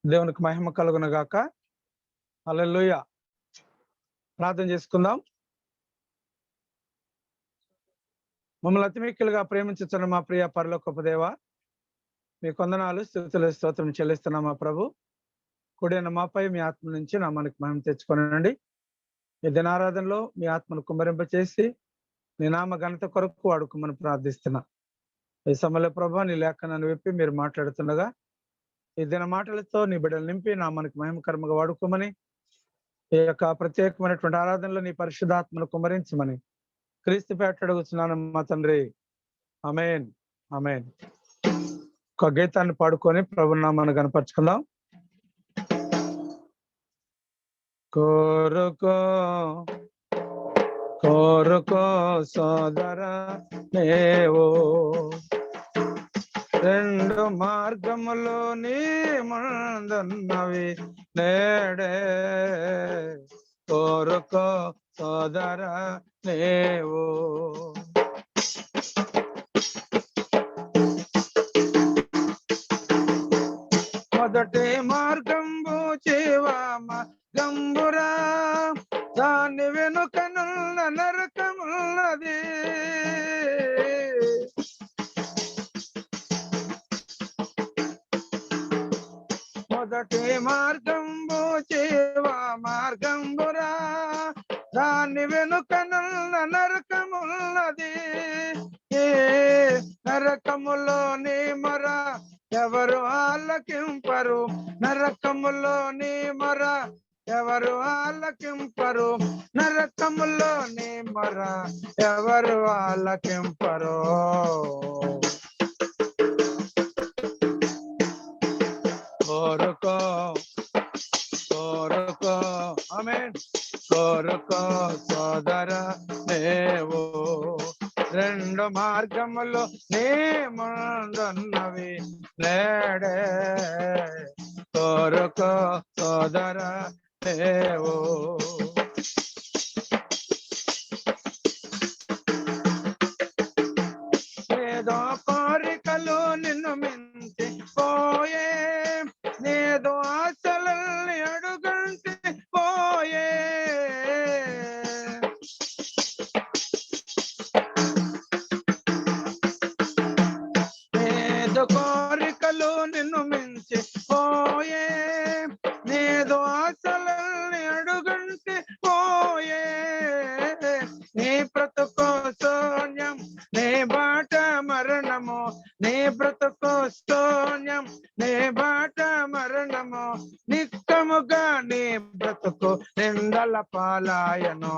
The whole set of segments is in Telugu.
దేవునికి మహిమ కలుగును గాక. హల్లెలూయా. ప్రార్థన చేసుకుందాం. మమ్మల్ని అతిమిక్కిలుగా ప్రేమించుతున్న మా ప్రియ పరలోకపు దేవ, మీ కొందనాలు స్తుతులు స్తోత్రం చెల్లిస్తున్నాం మా ప్రభు. కూడిన మాపై మీ ఆత్మ నుంచి నా మనకి మహిమ తెచ్చుకోనండి. ఈ దినారాధనలో మీ ఆత్మను కుమ్మరింపచేసి నీ నామ ఘనత కొరకు వాడుకోమని ప్రార్థిస్తున్నా. ఈ సమయంలో ప్రభు నీ లేఖనాన్ని విప్పి మీరు మాట్లాడుతుండగా ఈ దిన మాటలతో నీ బిడ్డలు నింపి నా మనకి మహిమకరంగా వాడుకోమని, ఈ యొక్క ప్రత్యేకమైనటువంటి ఆరాధనలో నీ పరిశుద్ధాత్మను కుమ్మరించమని క్రీస్తు పేట అడుగుతున్నాను మా తండ్రి. ఆమేన్, ఆమేన్. ఒక గీతాన్ని పాడుకొని ప్రభు నామాన్ని కనపరుచుకుందాం. కోరుకో కోరుకో సోదర నేవో రెండు మార్గములో నీ ముందున్నవి నేడే, కోరుకో సోదర నేవో. మొదటి మార్గంబు జీవమ గంబురా, దాని వెనుకనున్న నరకమున్నది. మొదటి మార్గంబు జీవ మార్గంబురా, దాని వెనుకనున్న నరకమున్నది. ఏ నరకములోని మొర ఎవరు ఆలకింపరు, నరకములోని మొర ఎవరు ఆలకింపరు, నరకములోని మొర ఎవరు ఆలకింపరు. కోరుకో కోరుకో ఆమేన్, కోరుకో సోదర నేవో రెండు మార్గములు నీ ముందున్నవి నేడే, కోరుకో సోదర నేవో. ఏదో కోరికలు నిన్ను మించి పోయే, నేదో ఆశలని అడుగంటి పోయే, నేదో కోరికలు నిన్ను మించి పోయే, నేదో ఆశలని అడుగంటి పోయే. నీ బ్రతుకు శూన్యం, నీ బాట మరణము, నీ బ్రతుకు శూన్యం, నీ బాట మరణము, నిత్యముగా నీ బ్రతుకు నిందల పాలాయను.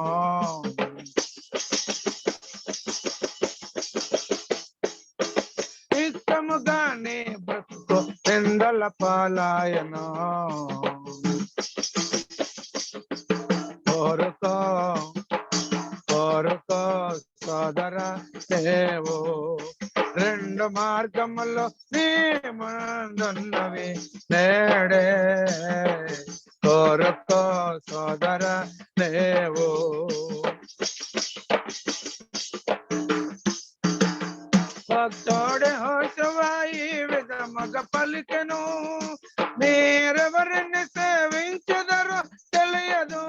నిత్యముగా నీ బ్రతుకు నిందల పాలాయను. కోరుకో కోరుకో సోదర నేవో రెండు మార్గములో నీ ముందున్నవి నేడే, కోరుకో సోదర నేవో. భక్తుడే హోషవా ఈ విధముగా పలికెను, మీరెవరిని సేవించెదరో తెలియదు.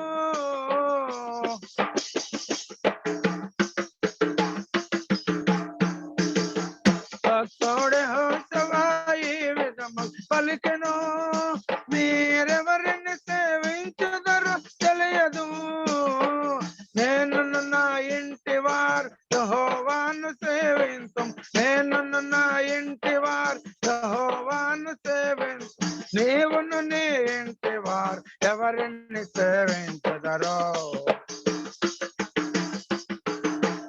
భక్తుడే హోషవా ఈ విధముగా పలికెను, మీరెవరిని సేవించెదరో తెలియదు. నేను నా ఇంటి వారు యెహోవాను సేవింతుం, నేను నా ఇంటి వారు యెహోవాను సేవింతుం. నీవును నీ ఇంటి వారు ఎవరిని సేవించెదరో,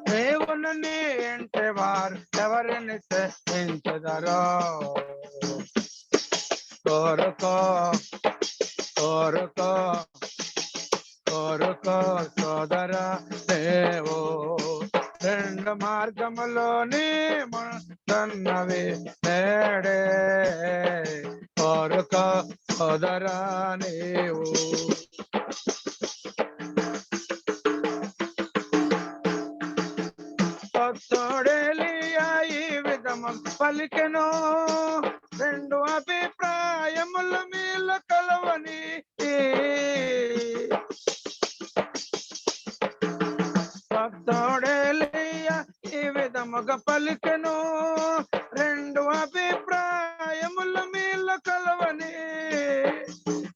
నీవును నీ ఇంటి వారు ఎవరిని సేవించెదరో. కోరుకో కోరుకో కోరుకో సోదర నేవో రెండు మార్గములో నీ ముందున్నవి నేడే, కోరుకో సోదర నీవు. భక్తుడేలియా ఈ విధము పలికెను, రెండు అభిప్రాయముల మీద మీల కలవని భక్తుడేలియా ఈ విధముగా పలికెను, రెండు అభిప్రాయముల మీల కలవని.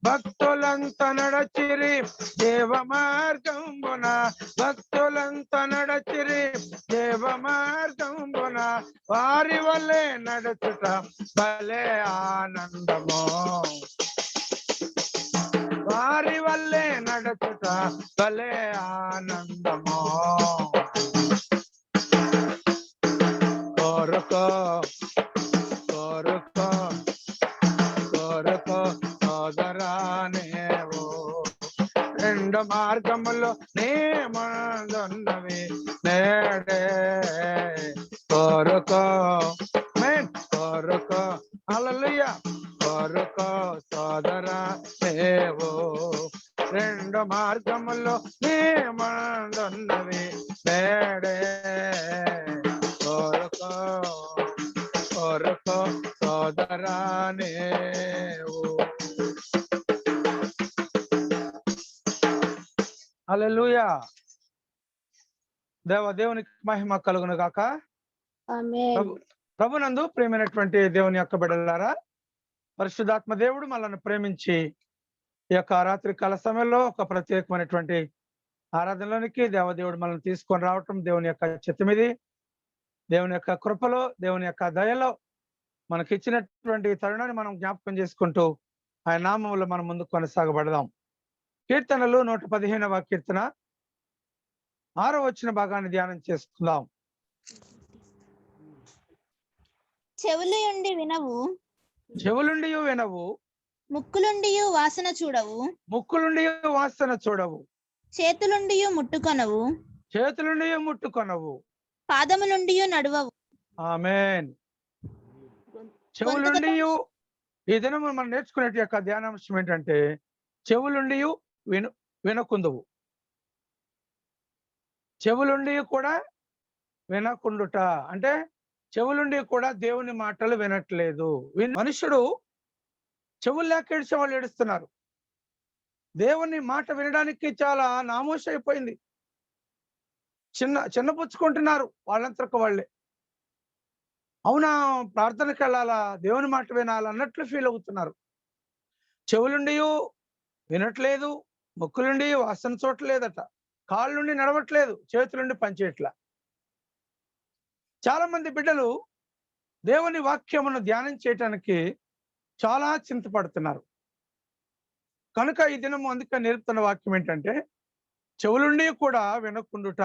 భక్తులంత నడచిరి దేవ మార్గంబున, భక్తులంత నడచిరి దేవ మార్గంబున, వారి వల్లే నడుచుట భలే ఆనందము, వారి వల్లే నడుచుట భలే ఆనందము. కోరుకో కోరుకో కోరుకో సోదరా నీవు, రెండు మార్గములు నీ ముందున్నవి నేడే. కోరుకో కోరుకో హల్లెలూయా, కోరుకో సోదరా నీవు, రెండు మార్గములు నీ ముందున్నవి నేడే. కోరుకో కోరుకో సోదరా నీవు. హల్లెలూయా. దేవునికి మహిమ కలుగును గాక. ఆమేన్. ప్రభునందు ప్రియమైనటువంటి దేవుని యొక్క బిడ్డలారా, పరిశుద్ధాత్మ దేవుడు మనల్ని ప్రేమించి ఈ యొక్క రాత్రి కాల సమయంలో ఒక ప్రత్యేకమైనటువంటి ఆరాధనలోనికి దేవదేవుడు మనల్ని తీసుకొని రావటం దేవుని యొక్క చిత్తమిది. దేవుని యొక్క కృపలో, దేవుని యొక్క దయలో మనకి ఇచ్చినటువంటి తరుణాన్ని మనం జ్ఞాపకం చేసుకుంటూ ఆయన నామములో మనం ముందుకు కొనసాగబడదాం. కీర్తనలు 115వ కీర్తన 6వ వచన భాగాన్ని ధ్యానం చేసుకుందాం. చెవులుండి వినవు, చెవులుండి వినవు, ముక్కులుండి వాసన చూడవు, ముక్కులుండి వాసన చూడవు, చేతులుండి ముట్టుకొనవు, చేతులుండి ముట్టుకొనవు, పాదములుండి నడువవు. ఆమేన్. చెవులుండి ఈ దినం మనం నేర్చుకునే యొక్క ధ్యానాంశం ఏంటంటే చెవులుండి వినకుందువు, చెవులుండి కూడా వినకుండుట. అంటే చెవులుండి కూడా దేవుని మాటలు వినట్లేదు. మనుషుడు చెవులు లేక ఏడ్చే వాళ్ళు ఏడుస్తున్నారు. దేవుని మాట వినడానికి చాలా నామోష అయిపోయింది. చిన్నపుచ్చుకుంటున్నారు వాళ్ళంతకు వాళ్ళే. అవునా, ప్రార్థనకి వెళ్ళాలా, దేవుని మాట వినాలా అన్నట్లు ఫీల్ అవుతున్నారు. చెవులుండి వినట్లేదు, ముక్కులుండి వాసన చూడలేదట, కాళ్ళుండి నడవట్లేదు, చేతులుండి పనిచేయట్లా. చాలా మంది బిడ్డలు దేవుని వాక్యమును ధ్యానం చేయటానికి చాలా చింతపడుతున్నారు. కనుక ఈ దినం అందుకని నేర్పుతున్న వాక్యం ఏంటంటే చెవులుండి కూడా వినకుండుట.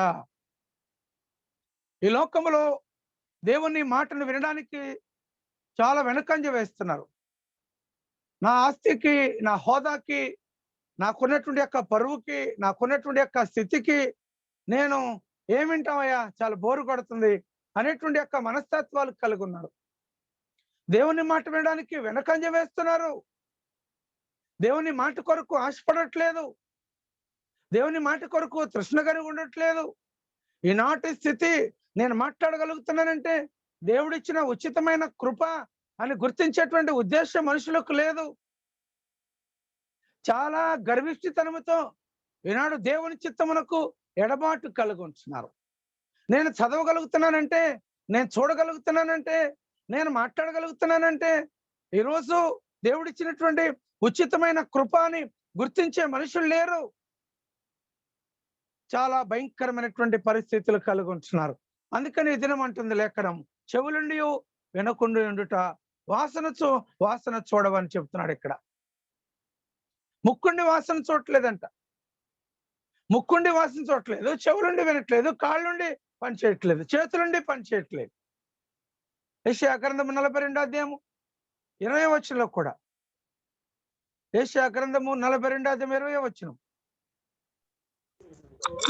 ఈ లోకంలో దేవుని మాటను వినడానికి చాలా వెనకంజ వేస్తున్నారు. నా ఆస్తికి, నా హోదాకి, నాకున్నటువంటి యొక్క పరువుకి, నాకున్నటువంటి యొక్క స్థితికి నేను ఏం వింటామయ్యా, చాలా బోరు కొడుతుంది అనేటువంటి యొక్క మనస్తత్వాలు కలిగి ఉన్నారు. దేవుని మాట వినడానికి వెనకంజ వేస్తున్నారు. దేవుని మాట కొరకు ఆశపడట్లేదు, దేవుని మాట కొరకు తృష్ణ కలిగి ఉండట్లేదు. ఈనాటి స్థితి నేను మాట్లాడగలుగుతున్నానంటే దేవుడిచ్చిన ఉచితమైన కృప అని గుర్తించేటువంటి ఉద్దేశం మనుషులకు లేదు. చాలా గర్విష్ఠితనముతో ఈనాడు దేవుని చిత్తమునకు ఎడబాటు కలిగి ఉంటున్నారు. నేను చదవగలుగుతున్నానంటే, నేను చూడగలుగుతున్నానంటే, నేను మాట్లాడగలుగుతున్నానంటే ఈరోజు దేవుడిచ్చినటువంటి ఉచితమైన కృప అని గుర్తించే మనుషులు లేరు. చాలా భయంకరమైనటువంటి పరిస్థితులు కలిగి ఉంటున్నారు. అందుకని ఈ దినం అంటుంది లేఖనం, చెవులుండి వినకుండి ఉండుట, వాసన చూడవని చెప్తున్నాడు ఇక్కడ. ముక్కుండి వాసన చూడట్లేదంట, ముక్కుండి వాసన చూడట్లేదు, చెవులుండి వినట్లేదు, కాళ్ళుండి పని చేయట్లేదు, చేతులుండి పని చేయట్లేదు. యెషయా గ్రంథము 42వ అధ్యాయము 20వ వచనంలో కూడా, యెషయా గ్రంథము 42వ అధ్యాయం 20వ వచనం,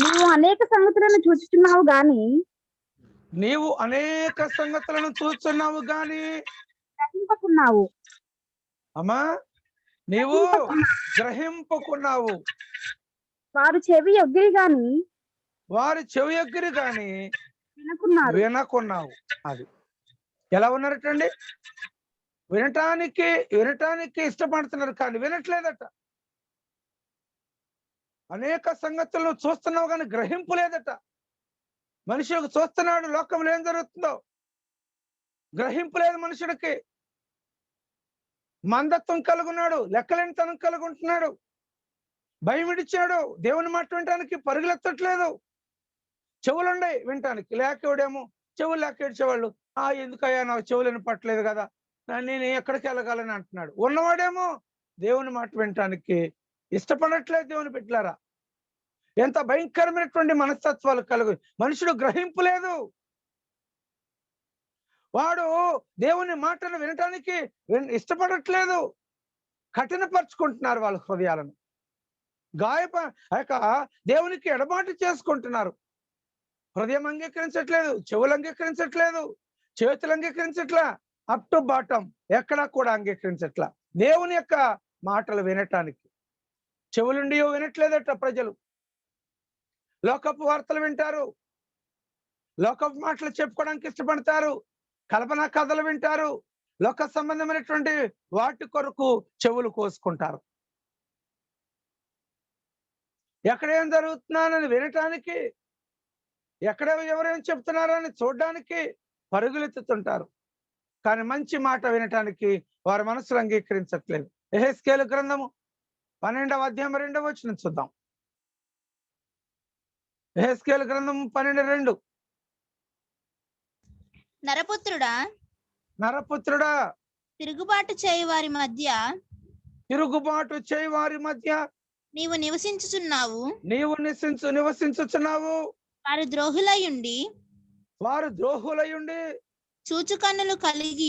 నీవు అనేక సంగతులను చూస్తున్నావు గాని, నీవు అనేక సంగతులను చూస్తున్నావు గాని గ్రహింపకున్నావు. అమ్మా, నీవు గ్రహింపుకున్నావు. వారు చెవి ఎగ్గిరి గాని, వారి చెవి ఎగ్గిరి గాని వినకున్నారు. వినకున్నావు. అది ఎలా ఉన్నారటండి? వినటానికి ఇష్టపడుతున్నారు కానీ వినట్లేదట. అనేక సంగతులను చూస్తున్నావు కానీ గ్రహింపు లేదట. మనుషులకు చూస్తున్నాడు లోకంలో ఏం జరుగుతుందో, గ్రహింపు లేదు మనుషుడికి. మందత్వం కలుగున్నాడు, లెక్కలేనితనం కలుగుంటున్నాడు, భయం విడిచాడు, దేవుని మాట వినటానికి పరుగులెత్తట్లేదు. చెవులుండే వినటానికి, లేకేవాడేమో చెవులు లేక ఏడ్చేవాళ్ళు, ఎందుకయ్యా నాకు చెవులు వినపట్లేదు కదా, నేను ఎక్కడికి వెళ్ళగలని అంటున్నాడు. ఉన్నవాడేమో దేవుని మాట వినటానికి ఇష్టపడట్లేదు. దేవుని బిడ్డలారా, ఎంత భయంకరమైనటువంటి మనస్తత్వాలు కలుగు. మనుషుడు గ్రహింపు లేదు. వాడు దేవుని మాటను వినటానికి ఇష్టపడట్లేదు. కఠినపరుచుకుంటున్నారు వాళ్ళ హృదయాలను. దేవునికి ఎడబాటు చేసుకుంటున్నారు. హృదయం అంగీకరించట్లేదు, చెవులు అంగీకరించట్లేదు, చేతులు అంగీకరించట్లా, అప్ టు బాటం ఎక్కడా కూడా అంగీకరించట్లా దేవుని యొక్క మాటలు వినటానికి. చెవులుండి వినట్లేదట ప్రజలు. లోకపు వార్తలు వింటారు, లోకపు మాటలు చెప్పుకోవడానికి ఇష్టపడతారు, కల్పనా కథలు వింటారు, లోక సంబంధమైనటువంటి వాటి కొరకు చెవులు కోసుకుంటారు. ఎక్కడేం జరుగుతున్నానని వినటానికి, ఎక్కడ ఎవరేం చెప్తున్నారని చూడడానికి పరుగులెత్తుతుంటారు. కానీ మంచి మాట వినటానికి వారి మనసులు అంగీకరించట్లేదు. యెహెజ్కేలు గ్రంథము 12వ అధ్యాయం 2వ వచనం చూద్దాం. యెహెజ్కేలు గ్రంథం 12:2. నరపుత్రుడా, తిరుగుబాటు చేయి వారి మధ్య నీవు నివసించుచున్నావు. వారు ద్రోహులయుండి చూచు కన్నులు కలిగి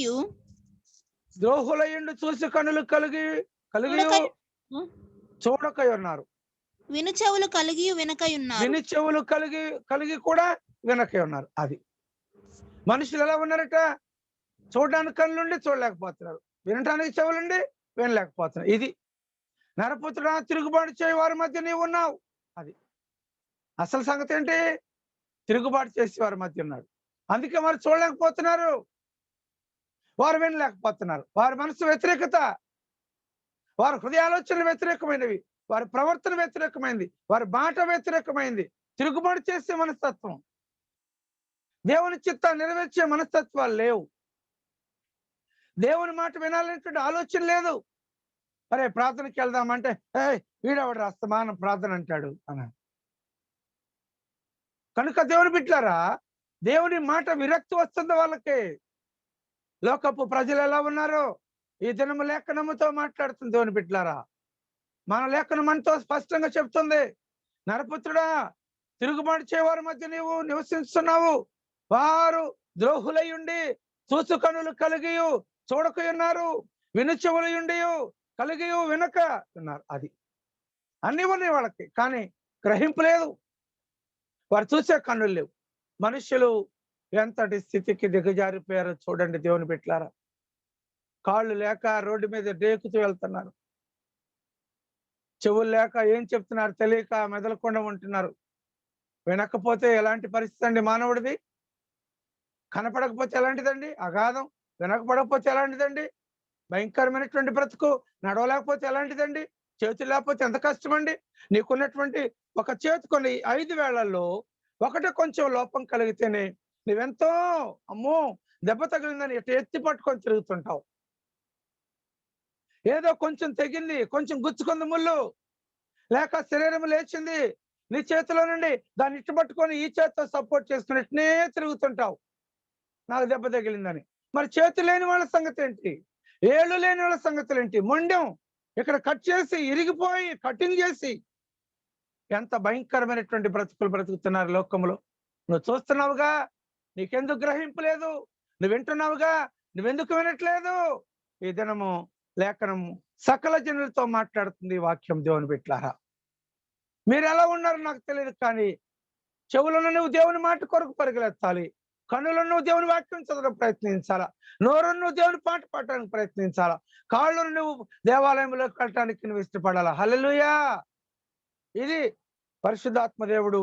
చూడకై ఉన్నారు. విను చెవులు కలిగి కూడా వినకై ఉన్నారు. అది మనుషులు ఎలా ఉన్నారట? చూడడానికి కళ్ళుండి చూడలేకపోతున్నారు, వినటానికి చెవులుండి వినలేకపోతున్నారు. ఇది నరపుత్రుడా, తిరుగుబాటు చేయి వారి మధ్య నీవు ఉన్నావు. అది అసలు సంగతి ఏంటి? తిరుగుబాటు చేసి వారి మధ్య ఉన్నాడు. అందుకే వారు చూడలేకపోతున్నారు, వారు వినలేకపోతున్నారు. వారి మనసు వ్యతిరేకత, వారి హృదయ ఆలోచనలు వ్యతిరేకమైనవి, వారి ప్రవర్తన వ్యతిరేకమైంది, వారి మాట వ్యతిరేకమైంది. తిరుగుబాటు చేసే మనస్తత్వం, దేవుని చిత్తాన్ని నెరవేర్చే మనస్తత్వాలు లేవు. దేవుని మాట వినాలనేటువంటి ఆలోచన లేదు. అరే ప్రార్థనకి వెళ్దామంటే వీడెవడు అస్తమానం ప్రార్థన అంటాడు అన్నాడు. కనుక దేవుని బిడ్డలారా, దేవుని మాట విరక్తి వస్తుంది వాళ్ళకి. లోకపు ప్రజలు ఎలా ఉన్నారో ఈ దినము లేఖనముతో మాట్లాడుతుంది దేవుని బిడ్డలారా. మన లేఖనం మనతో స్పష్టంగా చెప్తుంది. నరపుత్రుడా, తిరుగుబాటు చేయవారి మధ్య నీవు నివసిస్తున్నావు. వారు ద్రోహులయుండి చూచు కనులు కలిగి చూడక ఉన్నారు, విను చెవులయుండి కలిగి వినక ఉన్నారు. అది అన్ని ఉన్నాయి వాళ్ళకి, కానీ గ్రహింపు లేదు. వారు చూసే కన్నులు లేవు. మనుషులు ఎంతటి స్థితికి దిగజారిపోయారో చూడండి దేవుని బిడ్డలారా. కాళ్ళు లేక రోడ్డు మీద డేకుతూ వెళ్తున్నారు, చెవులు లేక ఏం చెప్తున్నారు తెలియక మెదలకుండా ఉంటున్నారు. వినకపోతే ఎలాంటి పరిస్థితి అండి మానవుడిది? కనపడకపోతే ఎలాంటిదండి అగాధం? వినకపోతే ఎలాంటిదండి భయంకరమైనటువంటి బ్రతుకు? నడవలేకపోతే ఎలాంటిదండి? చేతులు లేకపోతే ఎంత కష్టం అండి? నీకున్నటువంటి ఒక చేతి కొన్ని 5 వేళ్లలో ఒకటి కొంచెం లోపం కలిగితేనే నువ్వెంతో అమ్మో దెబ్బ తగిలిందని ఎత్తి పట్టుకొని తిరుగుతుంటావు. ఏదో కొంచెం తెగింది, కొంచెం గుచ్చుకుంది ముళ్ళు, లేక శరీరం లేచింది నీ చేతిలో నుండి, దాన్ని ఇట్టు పట్టుకొని ఈ చేతితో సపోర్ట్ చేసుకున్నట్టునే తిరుగుతుంటావు నాకు దెబ్బ తగిలిందని. మరి చేతులు లేని వాళ్ళ సంగతి ఏంటి? ఏళ్ళు లేని వాళ్ళ సంగతులు ఏంటి? మొండెం ఇక్కడ కట్ చేసి ఇరిగిపోయి కటింగ్ చేసి ఎంత భయంకరమైనటువంటి బ్రతుకులు బ్రతుకుతున్నారు లోకంలో. నువ్వు చూస్తున్నావుగా, నీకెందుకు గ్రహింపు లేదు? నువ్వు వింటున్నావుగా, నువ్వెందుకు వినట్లేదు? ఈ దినము లేఖనము సకల జనులతో మాట్లాడుతుంది వాక్యం దేవుని బిడ్డలారా. మీరు ఎలా ఉన్నారు నాకు తెలియదు, కానీ చెవులను నువ్వు దేవుని మాట కొరకు పరిగెత్తాలి, కన్నులను నువ్వు దేవుని వాక్యం చదవడం ప్రయత్నించాలా, నోరును నువ్వు దేవుని పాట పాడటానికి ప్రయత్నించాలా, కాళ్ళను నువ్వు దేవాలయంలోకి వెళ్ళటానికి నువ్వు ఇష్టపడాలా. హల్లెలూయా! ఇది పరిశుద్ధాత్మ దేవుడు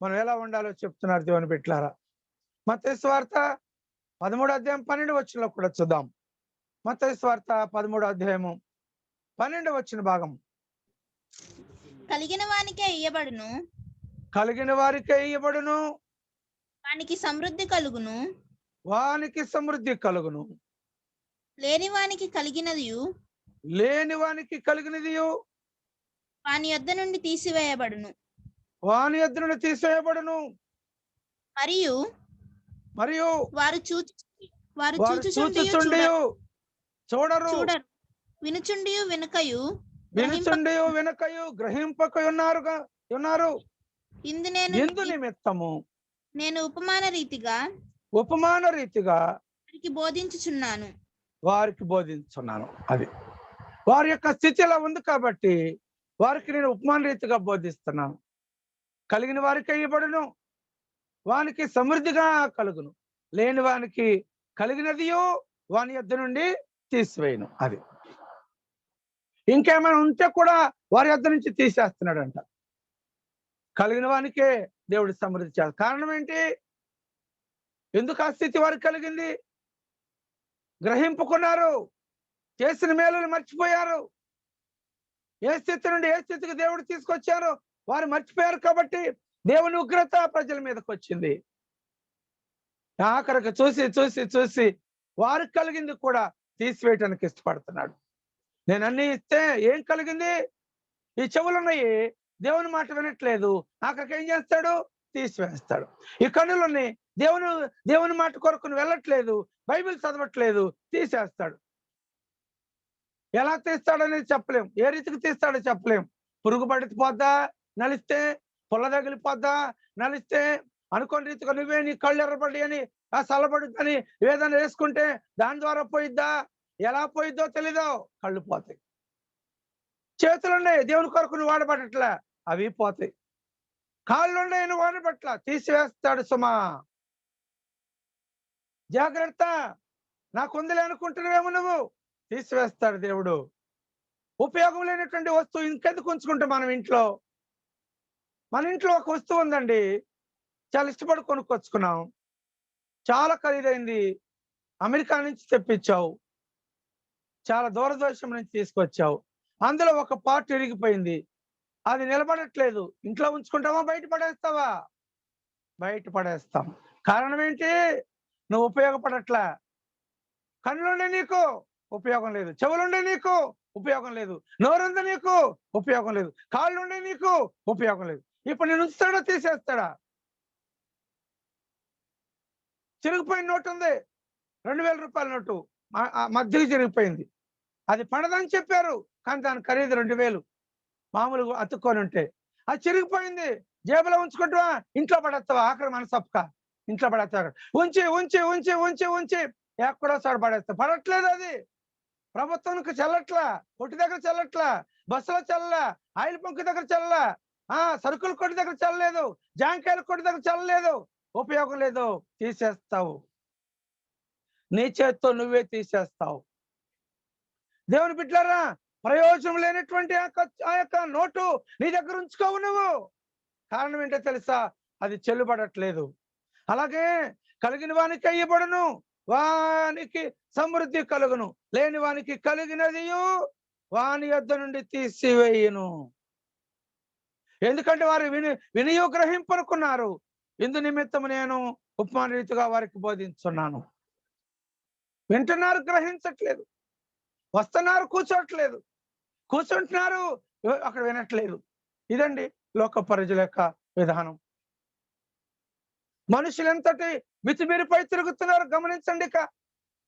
మనం ఎలా ఉండాలో చెప్తున్నారు దేవుని బిడ్డలారా. మత్తయి సువార్త 13వ అధ్యాయం 12వ వచనంలో కూడా చూద్దాం. మత్తయి సువార్త 13వ అధ్యాయము 12వ వచ్చిన భాగం. కలిగిన వానికే ఇయ్యబడును, కలిగిన వారికే ఇయ్యబడును, వానికి సమృద్ధి కలుగును. వానికి సమృద్ధి కలుగును. లేని వానికి కలిగినదియు, లేని వానికి కలిగినది వాని యొద్ద నుండి తీసివేయబడును. వాని యొద్ద నుండి తీసేయబడును. మరియు మరియు వారు చూచుచుండియు చూడరు, వినుచుండియు వినకయు, వినుచుండియు వినకయు గ్రహింపక ఉన్నారు. ఇందు నిమిత్తము నేను ఉపమాన రీతిగా వారికి బోధించున్నాను. అది వారి యొక్క స్థితి ఇలా ఉంది కాబట్టి వారికి నేను ఉపమాన రీతిగా బోధిస్తున్నాను. కలిగిన వారికి ఇవ్వబడును, వానికి సమృద్ధిగా కలుగును. లేని వానికి కలిగినదియో వాని యొద్ద నుండి తీసివేయను. అది ఇంకేమైనా ఉంటే కూడా వారి యొద్ద నుంచి తీసేస్తున్నాడంట. కలిగిన వానికే దేవుడు సమృద్ధి చేయాలి. కారణం ఏంటి? ఎందుకు ఆ స్థితి వారికి కలిగింది? గ్రహింపుకున్నారు, చేసిన మేలులు మర్చిపోయారు. ఏ స్థితి నుండి ఏ స్థితికి దేవుడు తీసుకొచ్చారో వారు మర్చిపోయారు కాబట్టి దేవుని ఉగ్రత ప్రజల మీదకి వచ్చింది. ఆఖరికి చూసి వారికి కలిగింది కూడా తీసివేయటానికి ఇష్టపడుతున్నాడు. నేను అన్ని ఇస్తే ఏం కలిగింది? ఈ చెవులున్నాయి, దేవుని మాట వినట్లేదు, ఆఖరికి ఏం చేస్తాడు? తీసివేస్తాడు. ఈ కన్నులున్నాయి, దేవుని మాట కొరకు వెళ్ళట్లేదు, బైబిల్ చదవట్లేదు, తీసేస్తాడు. ఎలా తీస్తాడనేది చెప్పలేం, ఏ రీతికి తీస్తాడో చెప్పలేం. పురుగు పడిపోద్దా నలిస్తే, పొల్ల తగిలిపోద్దా నలిస్తే, అనుకోని రీతిగా నువ్వే నీ కళ్ళు ఎర్రబడి అని ఆ చల్లబడుద్దని ఏదైనా వేసుకుంటే దాని ద్వారా పోయిద్దా? ఎలా పోయిద్దో తెలీదో, కళ్ళు పోతాయి. చేతులున్నాయి, దేవుని కొరకు నువ్వు వాడబడట్లా, అవి పోతాయి. కాళ్ళున్నాయి, నువ్వు వాడబట్ల, తీసివేస్తాడు. సుమా జాగ్రత్త, నాకుందిలే అనుకుంటున్నావేమో నువ్వు, తీసివేస్తాడు దేవుడు. ఉపయోగం లేనటువంటి వస్తువు ఇంకెందుకు ఉంచుకుంటాం మనం ఇంట్లో? మన ఇంట్లో ఒక వస్తువు ఉందండి, చాలా ఇష్టపడి కొనుక్కొచ్చుకున్నాం, చాలా ఖరీదైంది, అమెరికా నుంచి తెప్పించావు, చాలా దూరదర్శనం నుంచి తీసుకొచ్చావు. అందులో ఒక పార్ట్ ఇరిగిపోయింది, అది నిలబడట్లేదు. ఇంట్లో ఉంచుకుంటావా, బయట పడేస్తావా? బయట పడేస్తాం. కారణం ఏంటి? నువ్వు ఉపయోగపడట్లా. కళ్ళుండే నీకు ఉపయోగం లేదు, చెవులుండే నీకు ఉపయోగం లేదు, నోరుంది నీకు ఉపయోగం లేదు, కాళ్ళుండే నీకు ఉపయోగం లేదు. ఇప్పుడు నేను ఉంచుతాడా, తీసేస్తాడా? చిరిగిపోయిన నోటు ఉంది, 2000 రూపాయల నోటు మధ్యకి చిరిగిపోయింది. అది పడదని చెప్పారు, కానీ దాని ఖరీదు 2000. మామూలుగా అతుక్కొని ఉంటే అది చిరిగిపోయింది. జేబులో ఉంచుకుంటావా, ఇంట్లో పడేస్తావా? ఆఖరి మనసొక్క ఇంట్లో పడేస్తారు. ఉంచి ఉంచి ఉంచి ఉంచి ఉంచి ఎక్కడో చోట పడేస్తా. పడట్లేదు, అది ప్రభుత్వానికి చెల్లట్లా, కొట్టి దగ్గర చెల్లట్లా, బస్సులో చల్లలా, ఆయిల్ పంక్ దగ్గర చల్లలా, సరుకుల కొట్టి దగ్గర చల్లలేదు, జాంకాయల కొట్టి దగ్గర చల్లలేదు, ఉపయోగం లేదు, తీసేస్తావు. నీ చేత్తో నువ్వే తీసేస్తావు. దేవుని బిడ్డలారా, ప్రయోజనం లేనటువంటి ఆ యొక్క నోటు నీ దగ్గర ఉంచుకోవు నువ్వు. కారణం ఏంటో తెలుసా? అది చెల్లుబడట్లేదు. అలాగే కలిగిన వానికి ఇయ్యబడును, వానికి సమృద్ధి కలుగును, లేని వానికి కలిగినది వాని యొద్ద నుండి తీసివేయును. ఎందుకంటే వారు వినియోగ్రహింపనుకున్నారు. ఇందు నిమిత్తం నేను ఉపమాన రీతిగా వారికి బోధించున్నాను. వింటున్నారు, గ్రహించట్లేదు. వస్తున్నారు, కూర్చోట్లేదు. కూర్చుంటున్నారు, అక్కడ వినట్లేదు. ఇదండి లోక ప్రజల యొక్క విధానం. మనుషులు ఎంతటి మితిమీరిపై తిరుగుతున్నారు గమనించండి.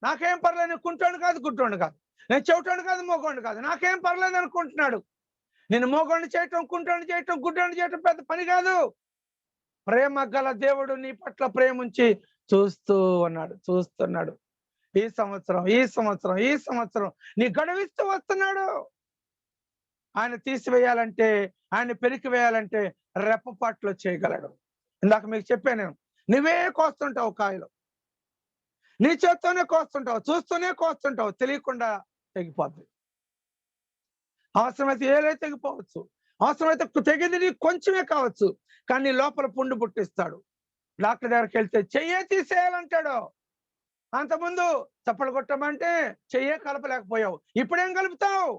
నాకేం పర్లేదు, నేను కుంటోండి కాదు, గుడ్డోండి కాదు, నేను చెవిటోండి కాదు, మోగోండి కాదు, నాకేం పర్లేదు అనుకుంటున్నాడు. నేను మోగోండి చేయటం, కుంటోండి చేయటం, గుడ్డోండి చేయటం పెద్ద పని కాదు. ప్రేమ గల దేవుడు నీ పట్ల ప్రేమ ఉంచి చూస్తున్నాడు. ఈ సంవత్సరం నీ గడువిస్తూ వస్తున్నాడు. ఆయన తీసివేయాలంటే, ఆయన పెరికి వేయాలంటే రెప్పపాట్లో చేయగలడు. ఇందాక మీకు చెప్పాను నేను, నువ్వే కోస్తుంటావు కాయలు, నీ చేత్తోనే కోస్తుంటావు, చూస్తూనే కోస్తుంటావు, తెలియకుండా తెగిపోద్ది. అవసరమైతే ఏలే తెగిపోవచ్చు, అవసరమైతే తెగింది నీకు కొంచెమే కావచ్చు, కానీ లోపల పుండు పుట్టిస్తాడు. డాక్టర్ దగ్గరికి వెళ్తే చెయ్యే తీసేయాలంటాడు. అంతకుముందు చప్పలు కొట్టమంటే చెయ్యే కలపలేకపోయావు. ఇప్పుడేం కలుపుతావు?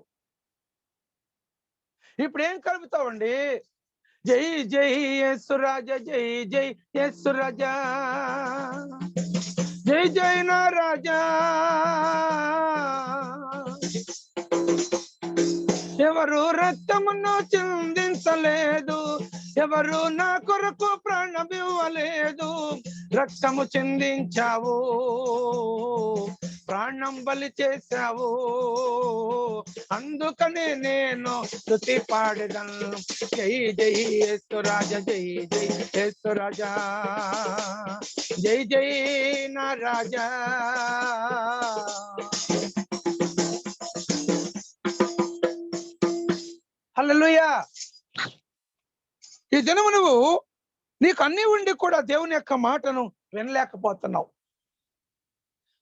ఇప్పుడేం కలుపుతావండి? జై జై యేసురాజ, జై జై యేసురాజా, జై జై నా రాజా. ఎవరు రక్తమును చిందించలేదు, ఎవరు నా కొరకు ప్రాణమివ్వలేదు. రక్తము చిందించావు, ప్రాణం బలి చేశావు, అందుకనే నేను స్తుతి పాడెదను. జై జై యేసురాజ, జై జై యేసురాజా, జై జై నా రాజా. హల్లెలూయా. ఈ దినము నువ్వు నీకు అన్ని ఉండి కూడా దేవుని యొక్క మాటను వినలేకపోతున్నావు.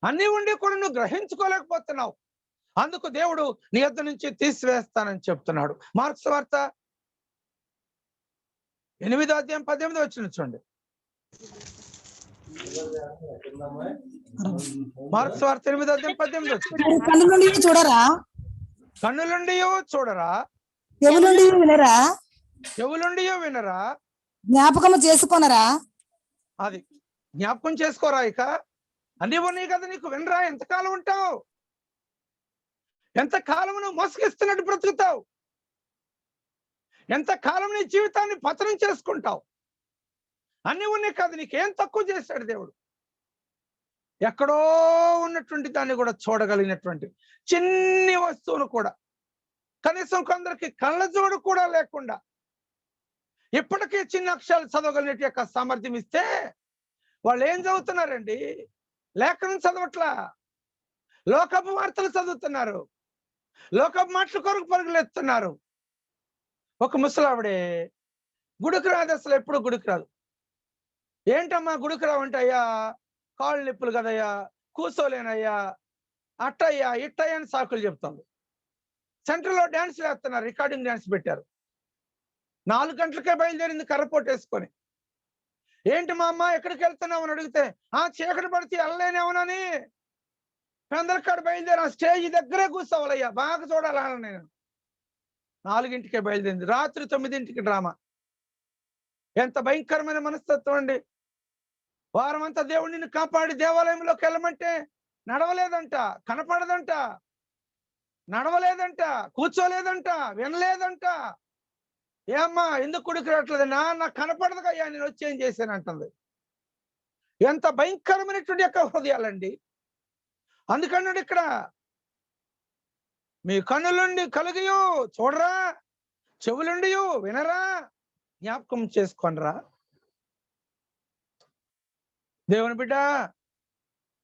అన్ని ఉండి కూడా నువ్వు గ్రహించుకోలేకపోతున్నావు. అందుకు దేవుడు నీ యొద్ద నుంచి తీసివేస్తానని చెప్తున్నాడు. మార్క్స్ వార్త 8వ అధ్యాయం 18వ వచనం చూడండి. మార్క్స్ వార్త 8వ అధ్యాయం 18వ వచనం. కన్నులుండి చూడరా, కన్నులుండి చూడరా, చెవులుండి వినరా, చెవులుండి వినరా, జ్ఞాపకము చేసుకొనరా. అది జ్ఞాపకం చేసుకోరా. ఇక అన్ని ఉన్నాయి కదా నీకు, వినరా. ఎంతకాలం ఉంటావు? ఎంతకాలం నువ్వు మోసగిస్తున్నట్టు బ్రతుకుతావు? ఎంతకాలం నీ జీవితాన్ని పతనం చేసుకుంటావు? అన్ని ఉన్నాయి కదా, నీకేం తక్కువ చేశాడు దేవుడు? ఎక్కడో ఉన్నటువంటి దాన్ని కూడా చూడగలిగినటువంటి చిన్ని వస్తువును కూడా, కనీసం కొందరికి కళ్ళజోడు కూడా లేకుండా ఇప్పటికీ చిన్న అక్షరాలు చదవగలిగిన యొక్క సామర్థ్యం ఇస్తే వాళ్ళు ఏం చదువుతున్నారండి? లేఖనం చదవట్లా, లోకపు వార్తలు చదువుతున్నారు, లోకపు మాటల కొరకు పరుగులెత్తున్నారు. ఒక ముసలావిడే గుడికి రాదు, అసలు ఎప్పుడు గుడికి రాదు. ఏంటమ్మా గుడికి రావంటే, అయ్యా కాళ్ళు నొప్పులు కదయ్యా, కూర్చోలేనయ్యా, అట్టయ్యా ఇట్టయ్యా అని సాకులు చెప్తుంది. సెంటర్లో డ్యాన్స్ వేస్తున్నారు, రికార్డింగ్ డ్యాన్స్ పెట్టారు. 4 గంటలకే బయలుదేరింది కర్రపోటు వేసుకొని. ఏంటి మా అమ్మ ఎక్కడికి వెళ్తున్నావు అని అడిగితే, చీకటి పడితే వెళ్ళలేనేమోనని పెందలకాడ బయలుదేరి ఆ స్టేజ్ దగ్గరే కూర్చోవాలయ్యా, బాగా చూడాలని. నేను 4ంటికే బయలుదేరింది, రాత్రి 9ంటికి డ్రామా. ఎంత భయంకరమైన మనస్తత్వం అండి. వారం అంతా దేవుడు నిన్ను కాపాడి దేవాలయంలోకి వెళ్ళమంటే నడవలేదంట, కనపడదంట, నడవలేదంట, కూర్చోలేదంట, వినలేదంట. ఏమ్మా ఎందుకు గుడికి రావట్లేదు? నాకు కనపడదుగా, నేను వచ్చి ఏం చేశానంటుంది. ఎంత భయంకరమైనటువంటి యొక్క హృదయాలండి. అందుకన్నాడు ఇక్కడ, మీ కన్నులుండి కలిగియు చూడరా, చెవులుండి వినరా, జ్ఞాపకం చేసుకోనరా. దేవుని బిడ్డ,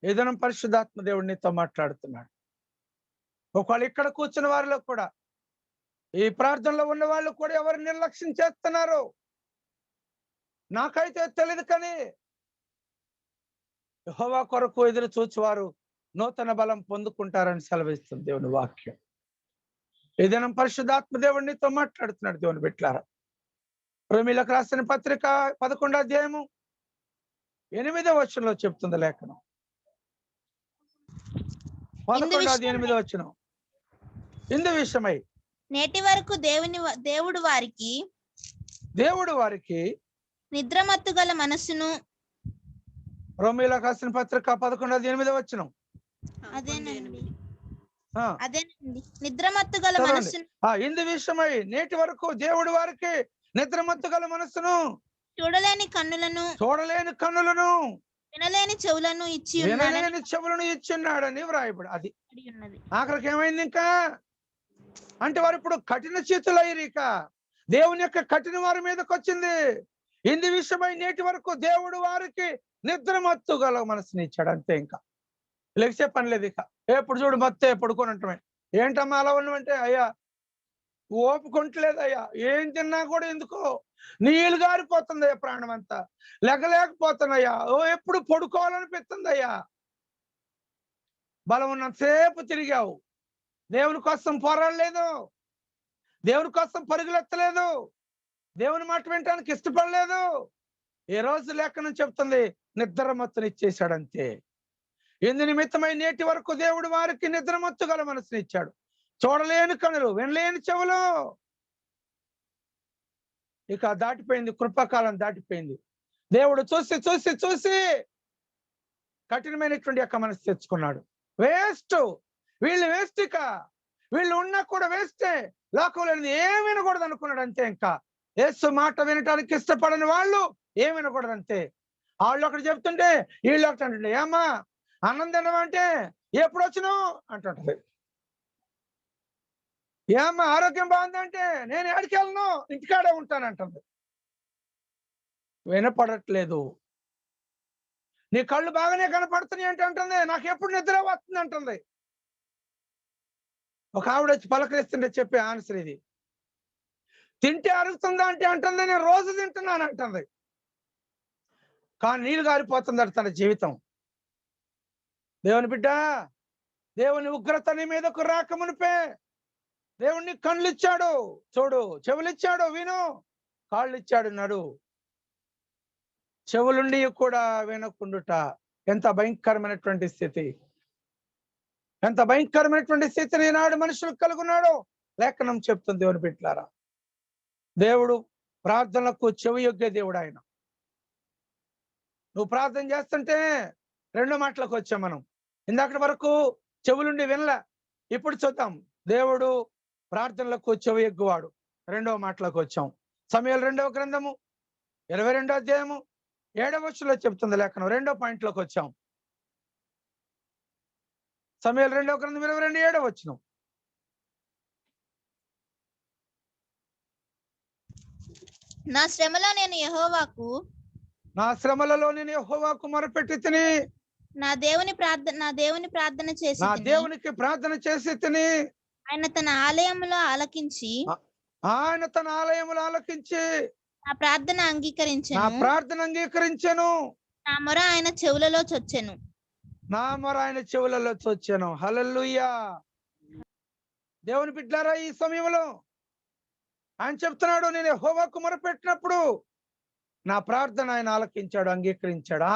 ఏదైనా పరిశుద్ధాత్మ దేవుడు నీతో మాట్లాడుతున్నాడు. ఒకవేళ ఇక్కడ కూర్చున్న వారిలో కూడా, ఈ ప్రార్థనలో ఉన్న వాళ్ళు కూడా ఎవరు నిర్లక్ష్యం చేస్తున్నారు నాకైతే తెలియదు. కానీ యెహోవా కొరకు ఎదురు చూచువారు నూతన బలం పొందుకుంటారని సెలవిస్తుంది దేవుని వాక్యం. ఏదైనా పరిశుద్ధాత్మ దేవుడు నీతో మాట్లాడుతున్నాడు. దేవుని బిడ్డలారా, రోమీయులకు రాసిన పత్రిక 11వ అధ్యాయము 8వ వచనంలో చెప్తుంది లేఖనం. 11వ అధ్యాయం 8వ వచనం. ఇందు విషయమై నేటి వరకు దేవుడు వారికి నిద్రమత్తు గల మనస్సును. రోమీయులకు రాసిన పత్రిక 11వ అధ్యాయం 8వ వచనం. అదేనండి, నిద్రమత్తు గల మనస్సును. ఇందు విషయమై నేటి వరకు దేవుడు వారికి నిద్రమత్తు గల మనస్సును, చూడలేని కన్నులను, వినలేని చెవులను ఇచ్చిన్నాడని వ్రాయబడి. అది ఆఖరికి ఏమైంది ఇంకా అంటే, వారు ఇప్పుడు కఠిన చేతులు అయ్యారు. ఇక దేవుని యొక్క కఠిన వారి మీదకి వచ్చింది. ఇందు విషయమై నేటి వరకు దేవుడు వారికి నిద్రమత్తు గల మనసుని ఇచ్చాడు. అంతే, ఇంకా లెక్సే పని లేదు. ఇక ఎప్పుడు చూడు మత్తే పడుకొని ఉంటామే. ఏంటమ్మా అలా ఉన్నామంటే, అయ్యా ఓపుకుంటలేదయ్యా, ఏం తిన్నా కూడా ఎందుకో నీళ్ళు గారిపోతుందయ్యా, ప్రాణం అంతా లెగలేకపోతున్నాయ్యా, ఎప్పుడు పడుకోవాలనిపిస్తుందయ్యా. బలం ఉన్నంతసేపు తిరిగావు, దేవుని కోసం పోరాడలేదు, దేవుని కోసం పరుగులెత్తలేదు, దేవుని మాట వినటానికి ఇష్టపడలేదు. ఏ రోజు లేఖనం చెప్తుంది, నిద్రమత్తునిచ్చేశాడంతే. ఇందు నిమిత్తమై నేటి వరకు దేవుడు వారికి నిద్రమత్తు గల మనసునిచ్చాడు. చూడలేని కనులు, వినలేని చెవులు. ఇక దాటిపోయింది, కృపాకాలం దాటిపోయింది. దేవుడు చూసి చూసి చూసి కఠినమైనటువంటి యొక్క మనసు తెచ్చుకున్నాడు. వేస్ట్, వీళ్ళు వేస్ట్, ఇక వీళ్ళు ఉన్నా కూడా వేస్టే, లోకంలో ఏం వినకూడదు అనుకున్నాడు అంతే. ఇంకా యేసు మాట వినటానికి ఇష్టపడని వాళ్ళు ఏం వినకూడదు అంతే. వాళ్ళు ఒకటి చెప్తుంటే వీళ్ళు ఒకటి అంటుండే, ఏమ్మా అన్నం తినమంటే ఎప్పుడు వచ్చినావు అంటుంటది. ఏమ్మా ఆరోగ్యం బాగుందంటే నేను ఎక్కడికి వెళ్ళను, ఇంటికాడే ఉంటానంటుంది. వినపడట్లేదు. నీ కళ్ళు బాగానే కనపడుతున్నాయి అంటే అంటుంది, నాకు ఎప్పుడు నిద్ర వస్తుంది అంటుంది. ఒక ఆవిడ వచ్చి పలకరిస్తుంటే చెప్పే ఆన్సర్ ఇది. తింటే అరుగుతుందా అంటే అంటుంది, నేను రోజు తింటున్నాను అంటుంది. కానీ నీళ్ళు గారిపోతుంది తన జీవితం. దేవుని బిడ్డ, దేవుని ఉగ్రత నీ మీదకు రాకమునిపే దేవుణ్ణి కళ్ళు ఇచ్చాడు, చూడు. చెవులు ఇచ్చాడు, విను. కాళ్ళు ఇచ్చాడు, నడు. చెవులుండి కూడా వినకుండుట ఎంత భయంకరమైనటువంటి స్థితి, ఎంత భయంకరమైనటువంటి స్థితిని ఈనాడు మనుషులు కలుగున్నాడు లేఖనం చెప్తుంది. దేవుని బిడ్డలారా, దేవుడు ప్రార్థనలకు చెవి యొగ్గే దేవుడు ఆయన. నువ్వు ప్రార్థన చేస్తుంటే రెండో మాటలకు వచ్చాం మనం. ఇందాకటి వరకు చెవులుండి వినలే, ఇప్పుడు చూద్దాం. దేవుడు ప్రార్థనలకు చెవి ఎగ్గువాడు. రెండవ మాటలకు వచ్చాం. సమూయేలు 2వ గ్రంథము 22వ అధ్యాయము 7వ వచనంలో చెప్తుంది లేఖనం. 2వ పాయింట్లోకి వచ్చాం. సమూయేలు 2వ గ్రంథం 22 7వ వచనం. నా శ్రమలో నేను యెహోవాకు మొరపెట్టి తిని నా దేవుని ప్రార్థన చేసి నా దేవునికి ప్రార్థన చేసి తిని ఆయన తన ఆలయములో ఆలకించి నా ప్రార్థన అంగీకరించెను. నా మొర ఆయన చెవులలో చొచ్చెను. హల్లెలూయా. దేవుని బిడ్డలారా, ఈ సమయంలో ఆయన చెప్తున్నాడు, నేను యెహోవాకు మొరపెట్టినప్పుడు నా ప్రార్థన ఆయన ఆలకించాడు,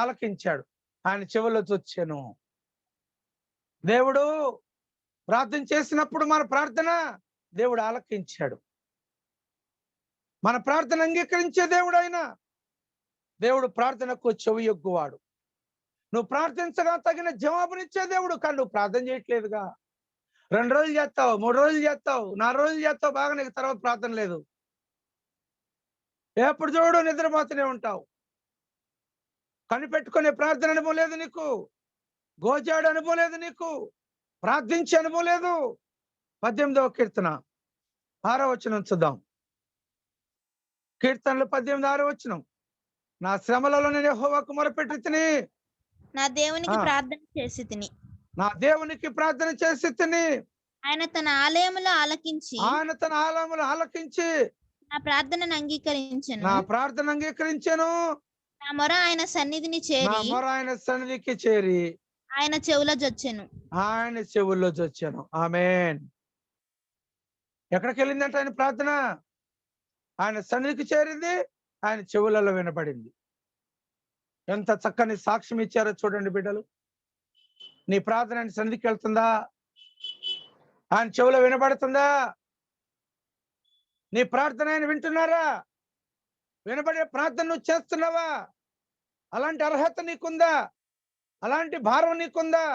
ఆలకించాడు. ఆయన చెవుల్లో చొచ్చెను. దేవుడు ప్రార్థన చేసినప్పుడు మన ప్రార్థన దేవుడు ఆలకించాడు. మన ప్రార్థన అంగీకరించే దేవుడు ఆయన. దేవుడు ప్రార్థనకు చెవి యొగ్గువాడు. నువ్వు ప్రార్థించగా తగిన జవాబునిచ్చే దేవుడు. కానీ నువ్వు ప్రార్థన చేయట్లేదుగా. 2 రోజులు చేస్తావు, 3 రోజులు చేస్తావు, 4 రోజులు చేస్తావు, బాగా నీకు తర్వాత ప్రార్థన లేదు. ఎప్పుడు చూడు నిద్రపోతూనే ఉంటావు. కనిపెట్టుకునే ప్రార్థన అనుభవం లేదు నీకు. గోజాడు అనుభవం లేదు నీకు. ప్రార్థించే అనుభవం లేదు. 18వ కీర్తన 6వ వచనం చూద్దాం. కీర్తనలు 18 6వ వచనం. నా శ్రమలలో నేను యెహోవాకు మొరపెట్టి తిని నా దేవునికి ప్రార్థన చేసి తిని ఆయన తన ఆలయములో ఆలకించి నా ప్రార్థనను అంగీకరించెను. నా మొర ఆయన సన్నిధికి చేరి ఆయన చెవులో జొచ్చెను. ఆమేన్. ఎక్కడికి వెళ్ళిందంటే ఆయన ప్రార్థన ఆయన సన్నిధికి చేరింది, ఆయన చెవులలో వినపడింది. ఎంత చక్కని సాక్ష్యం ఇచ్చారో చూడండి బిడ్డలు. నీ ప్రార్థన ఆయన సన్నిధికి వెళ్తుందా? ఆయన చెవులో వినపడుతుందా? నీ ప్రార్థన ఆయన వింటున్నారా? వినబడే ప్రార్థన నువ్వు చేస్తున్నావా? అలాంటి అర్హత నీకుందా? అలాంటి భారం నీకుందా?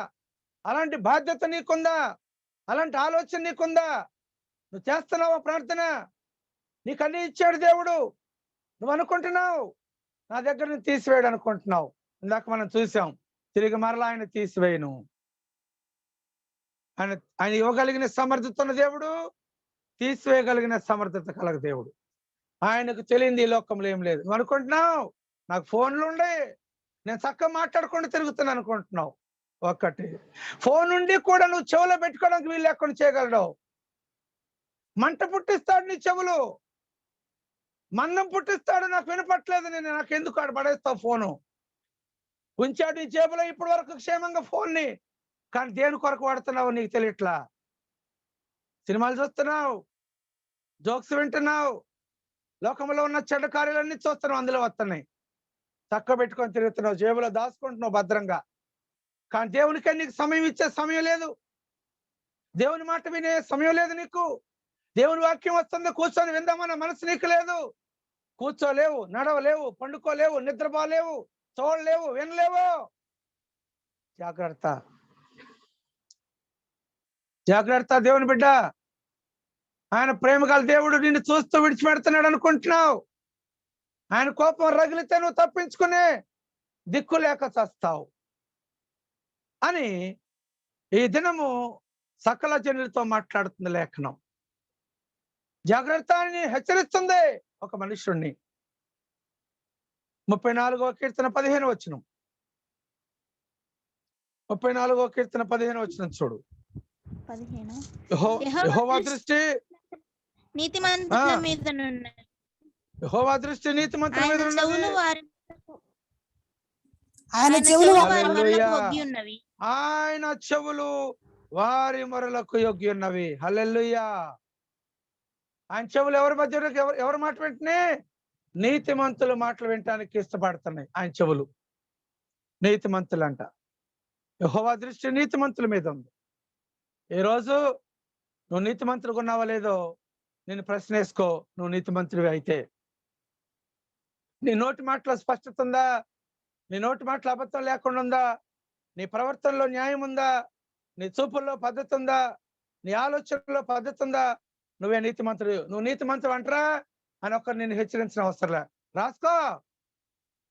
అలాంటి బాధ్యత నీకుందా? అలాంటి ఆలోచన నీకుందా? నువ్వు చేస్తున్నావా ప్రార్థన? నీకు అన్ని ఇచ్చాడు దేవుడు. నువ్వు అనుకుంటున్నావు నా దగ్గర నుంచి తీసివేయడు అనుకుంటున్నావు. ఇందాక మనం చూసాం, తిరిగి మరలా ఆయన తీసివేయను. ఆయన ఇవ్వగలిగిన సమర్థత ఉన్న దేవుడు, తీసివేయగలిగిన సమర్థత కలగ దేవుడు. ఆయనకు తెలియంది ఈ లోకంలో ఏం లేదు. నువ్వు అనుకుంటున్నావు నాకు ఫోన్లు ఉండే నేను చక్కగా మాట్లాడుకుంటూ తిరుగుతున్నాను అనుకుంటున్నావు. ఒక్కటి ఫోన్ నుండి కూడా నువ్వు చెవులో పెట్టుకోవడానికి వీళ్ళు లేకుండా చేయగలడు. మంట పుట్టిస్తాడు నీ చెవులు, మందం పుట్టిస్తాడు. నాకు వినపట్లేదు, నాకు ఎందుకు ఆడ పడేస్తావు ఫోను. ఉంచాడు నీ జేబులో ఇప్పటి వరకు క్షేమంగా ఫోన్ని. కానీ దేని కొరకు వాడుతున్నావు నీకు తెలియట్లా. సినిమాలు చూస్తున్నావు, జోక్స్ వింటున్నావు, లోకంలో ఉన్న చెడ్డ కార్యాలన్నీ చూస్తున్నావు, అందులో వస్తున్నాయి. చక్క పెట్టుకొని తిరుగుతున్నావు, జేబులో దాచుకుంటున్నావు భద్రంగా. కానీ దేవునికే నీకు సమయం ఇచ్చే సమయం లేదు. దేవుని మాట వినే సమయం లేదు నీకు. దేవుని వాక్యం వస్తుంది కూర్చొని విందామన్న మనసు నీకు లేదు. కూర్చోలేవు, నడవలేవు, పండుకోలేవు, నిద్రపోలేవు, చూడలేవు, వినలేవు. జాగ్రత్త, జాగ్రత్త దేవుని బిడ్డ. ఆయన ప్రేమ గల దేవుడు నిన్ను చూస్తూ విడిచిపెడుతున్నాడు అనుకుంటున్నావు. ఆయన కోపం రగిలితే నువ్వు తప్పించుకునే దిక్కు లేక చస్తావు అని ఈ దినము సకల జనులతో మాట్లాడుతుంది లేఖనం. జాగ్రత్త అని హెచ్చరిస్తుంది ఒక మనుషుణ్ణి. 34వ కీర్తన 15వ వచనం. 34వ కీర్తన 15వ వచనం చూడు. 15 యెహోవా దృష్టి నీతిమంతుల మీదనున్నది. యెహోవా దృష్టి నీతిమంతుల మీద ఆయన ఉన్నది. చెవులు వారి ఆయన ఆయన చెవులు చెవులు వారి హల్లెలూయా. మొరలకు ఒగ్గి ఉన్నవి. ఆయన చెవులు వారి మొరలకు యోగ్య ఉన్నవి. హల్లెలూయా. ఆయన చెవులు ఎవరి మధ్య ఎవరి మాట వింటనే? నీతిమంతుల మాటలు వినటానికి ఇష్టపడుతున్నాయి ఆయన చెవులు. నీతిమంతులు అంట. యెహోవా దృష్టి నీతిమంతుల మీద ఉంది. ఈ రోజు నువ్వు నీతిమంతులుగా ఉన్నావా లేదో నేను ప్రశ్న వేసుకో. నువ్వు నీతిమంతుడివి అయితే నీ నోటి మాటలో స్పష్టత ఉందా? నీ నోటి మాటలో అబద్ధం లేకుండా ఉందా? నీ ప్రవర్తనలో న్యాయం ఉందా? నీ చూపుల్లో పద్ధతి ఉందా? నీ ఆలోచనలో పద్ధతి ఉందా? నువ్వే నీతిమంతుడు. నువ్వు నీతిమంతుడు అంటరా అని ఒక్కరు నేను హెచ్చరించిన అవసరంలే. రాసుకో.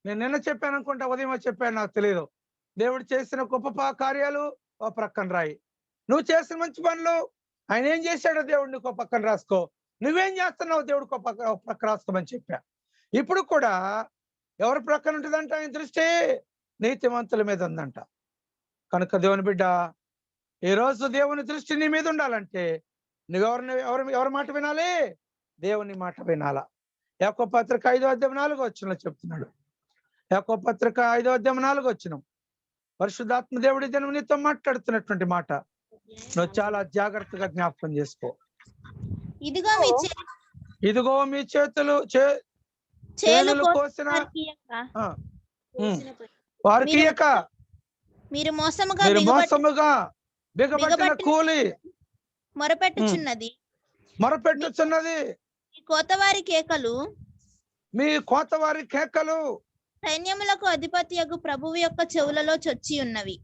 నేను నిన్న చెప్పాను అనుకుంటా, ఉదయం చెప్పాను, నాకు తెలియదు. దేవుడు చేసిన గొప్ప కార్యాలు ఓ ప్రక్కన రాయి. నువ్వు చేసిన మంచి పనులు ఆయన ఏం చేశాడో దేవుడు నీకు పక్కన రాసుకో. నువ్వేం చేస్తున్నావు దేవుడికి ఒక ప్రక్క రాసుకోమని చెప్పా. ఇప్పుడు కూడా ఎవరి ప్రక్కన ఉంటుందంట? ఆయన దృష్టి నీతిమంతుల మీద ఉందంట. కనుక దేవుని బిడ్డ, ఈ రోజు దేవుని దృష్టి నీ మీద ఉండాలంటే ఎవరి మాట వినాలి? దేవుని మాట వినాలా. యాకోబు పత్రిక 5వ అధ్యాయం 4వ వచనంలో చెప్తున్నాడు. యాకోబు పత్రిక 5వ అధ్యాయం 4వ వచనం. పరిశుద్ధాత్మ దేవుడి దినం నీతో మాట్లాడుతున్నటువంటి మాట నువ్వు చాలా జాగ్రత్తగా జ్ఞాపకం చేసుకో. ఇదిగో మీ ఇదిగో మీ చేతులు చేనులు కోసిన వారికి మీరు మోసముగా బిగబట్టిన కూలి మొరపెట్టుచున్నది. మీ కోతవారి కేకలు సైన్యములకు అధిపతియగు ప్రభువు యొక్క చెవులలో చొచ్చి ఉన్నవి.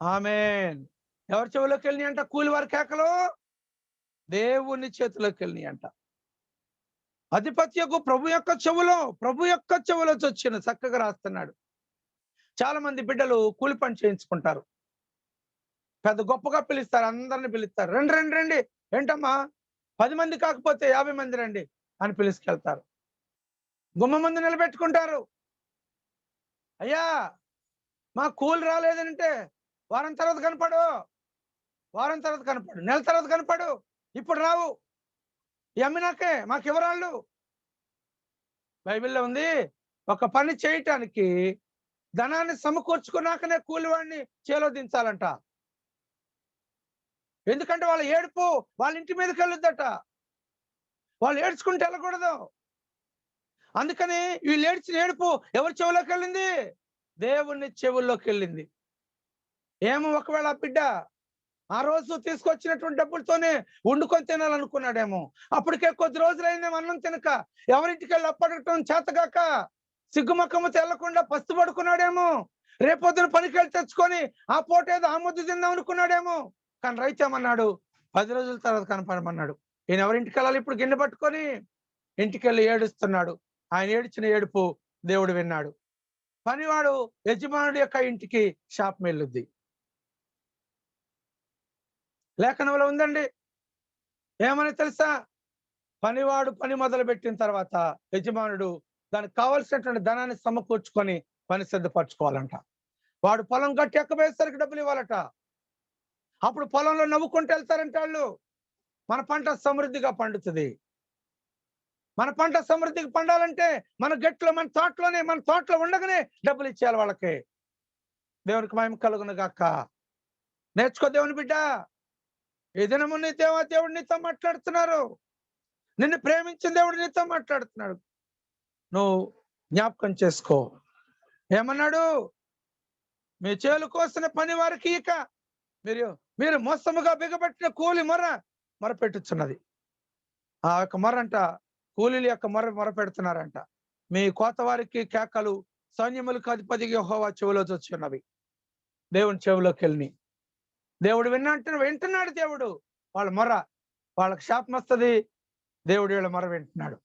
ఆమేన్. ఎవరి చెవులోకి వెళ్ళినాయి అంట? కూలి వారి కేకలు దేవుని చేతిలోకి వెళ్ళినాయి అంట. అధిపత్యకు ప్రభు యొక్క చెవులో చొచ్చిన చక్కగా రాస్తున్నాడు. చాలా మంది బిడ్డలు కూలి పని చేయించుకుంటారు. పెద్ద గొప్పగా పిలుస్తారు, అందరిని పిలుస్తారు. రండి ఏంటమ్మా 10 మంది కాకపోతే 50 మంది రండి అని పిలుచుకెళ్తారు. గుమ్మ మంది నిలబెట్టుకుంటారు. అయ్యా మా కూలి రాలేదంటే వారం తర్వాత కనపడు, నెల తర్వాత కనపడు, ఇప్పుడు రావు, అమ్మినాకే మాకు ఎవరాళ్ళు. బైబిల్లో ఉంది, ఒక పని చేయటానికి ధనాన్ని సమకూర్చుకున్నాకనే కూలివాడిని చేలో దించాలంట. ఎందుకంటే వాళ్ళ ఏడుపు వాళ్ళ ఇంటి మీదకి వెళ్ళొద్దట. వాళ్ళు ఏడ్చుకుంటే వెళ్ళకూడదు. అందుకని వీళ్ళు ఏడ్చిన ఏడుపు ఎవరి చెవులోకి వెళ్ళింది? దేవుని చెవుల్లోకి వెళ్ళింది. ఏమో ఒకవేళ ఆ బిడ్డ ఆ రోజు తీసుకొచ్చినటువంటి డబ్బులతోనే వండుకొని తినాలనుకున్నాడేమో. అప్పటికే కొద్ది రోజులైందేమో అన్నం తినక, ఎవరింటికి వెళ్ళి అప్పడటం చేతగాక సిగ్గుమక్కము తెల్లకుండా పస్తు పడుకున్నాడేమో. రేపొద్దున పనికి వెళ్ళి తెచ్చుకొని ఆ పూట ఏదో ఆముద్దు తిందాం అనుకున్నాడేమో. కానీ రైతు ఏమన్నాడు? 10 రోజుల తర్వాత కనపడమన్నాడు. ఈయన ఎవరింటికి వెళ్ళాలి? ఇప్పుడు గిన్నె పట్టుకొని ఇంటికి వెళ్ళి ఏడుస్తున్నాడు. ఆయన ఏడ్చిన ఏడుపు దేవుడు విన్నాడు. పనివాడు యజమానుడి యొక్క ఇంటికి షాప్ మెల్లుద్ది. లేఖనంలో ఉందండి. ఏమని తెలుసా? పనివాడు పని మొదలు పెట్టిన తర్వాత యజమానుడు దానికి కావలసినటువంటి ధనాన్ని సమకూర్చుకొని పని సిద్ధపరచుకోవాలంట. వాడు పొలం గట్టి ఎక్కబోయేసరికి డబ్బులు ఇవ్వాలట. అప్పుడు పొలంలో నవ్వుకుంటూ వెళ్తారంట వాళ్ళు. మన పంట సమృద్ధిగా పండుతుంది. మన పంట సమృద్ధిగా పండాలంటే మన గట్లో, మన తోటలో ఉండగానే డబ్బులు ఇచ్చేయాలి వాళ్ళకి. దేవునికి మహిమ కలుగును గాక. నేర్చుకో దేవుని బిడ్డ. ఈ దినము నీ దేవుడు నీతో మాట్లాడుతున్నారు. నిన్ను ప్రేమించిన దేవుడు నీతో మాట్లాడుతున్నాడు. నువ్వు జ్ఞాపకం చేసుకో. ఏమన్నాడు? మీ చేలు కోసిన పని వారికి ఇక మీరు మీరు మోసముగా బిగబట్టిన కూలి మొర పెట్టుచున్నది. ఆ యొక్క మొరంట కూలీల యొక్క మొర పెడుతున్నారంట. మీ కోత వారికి కేకలు సైన్యములకు అధిపతి యెహోవా చెవిలో వచ్చున్నవి. దేవుని చెవిలోకి వెళ్ళి దేవుడు వింటున్నాడు. దేవుడు వాళ్ళ మొర, వాళ్ళకి శాపం వస్తుంది, దేవుడు వీళ్ళ మొర వింటున్నాడు.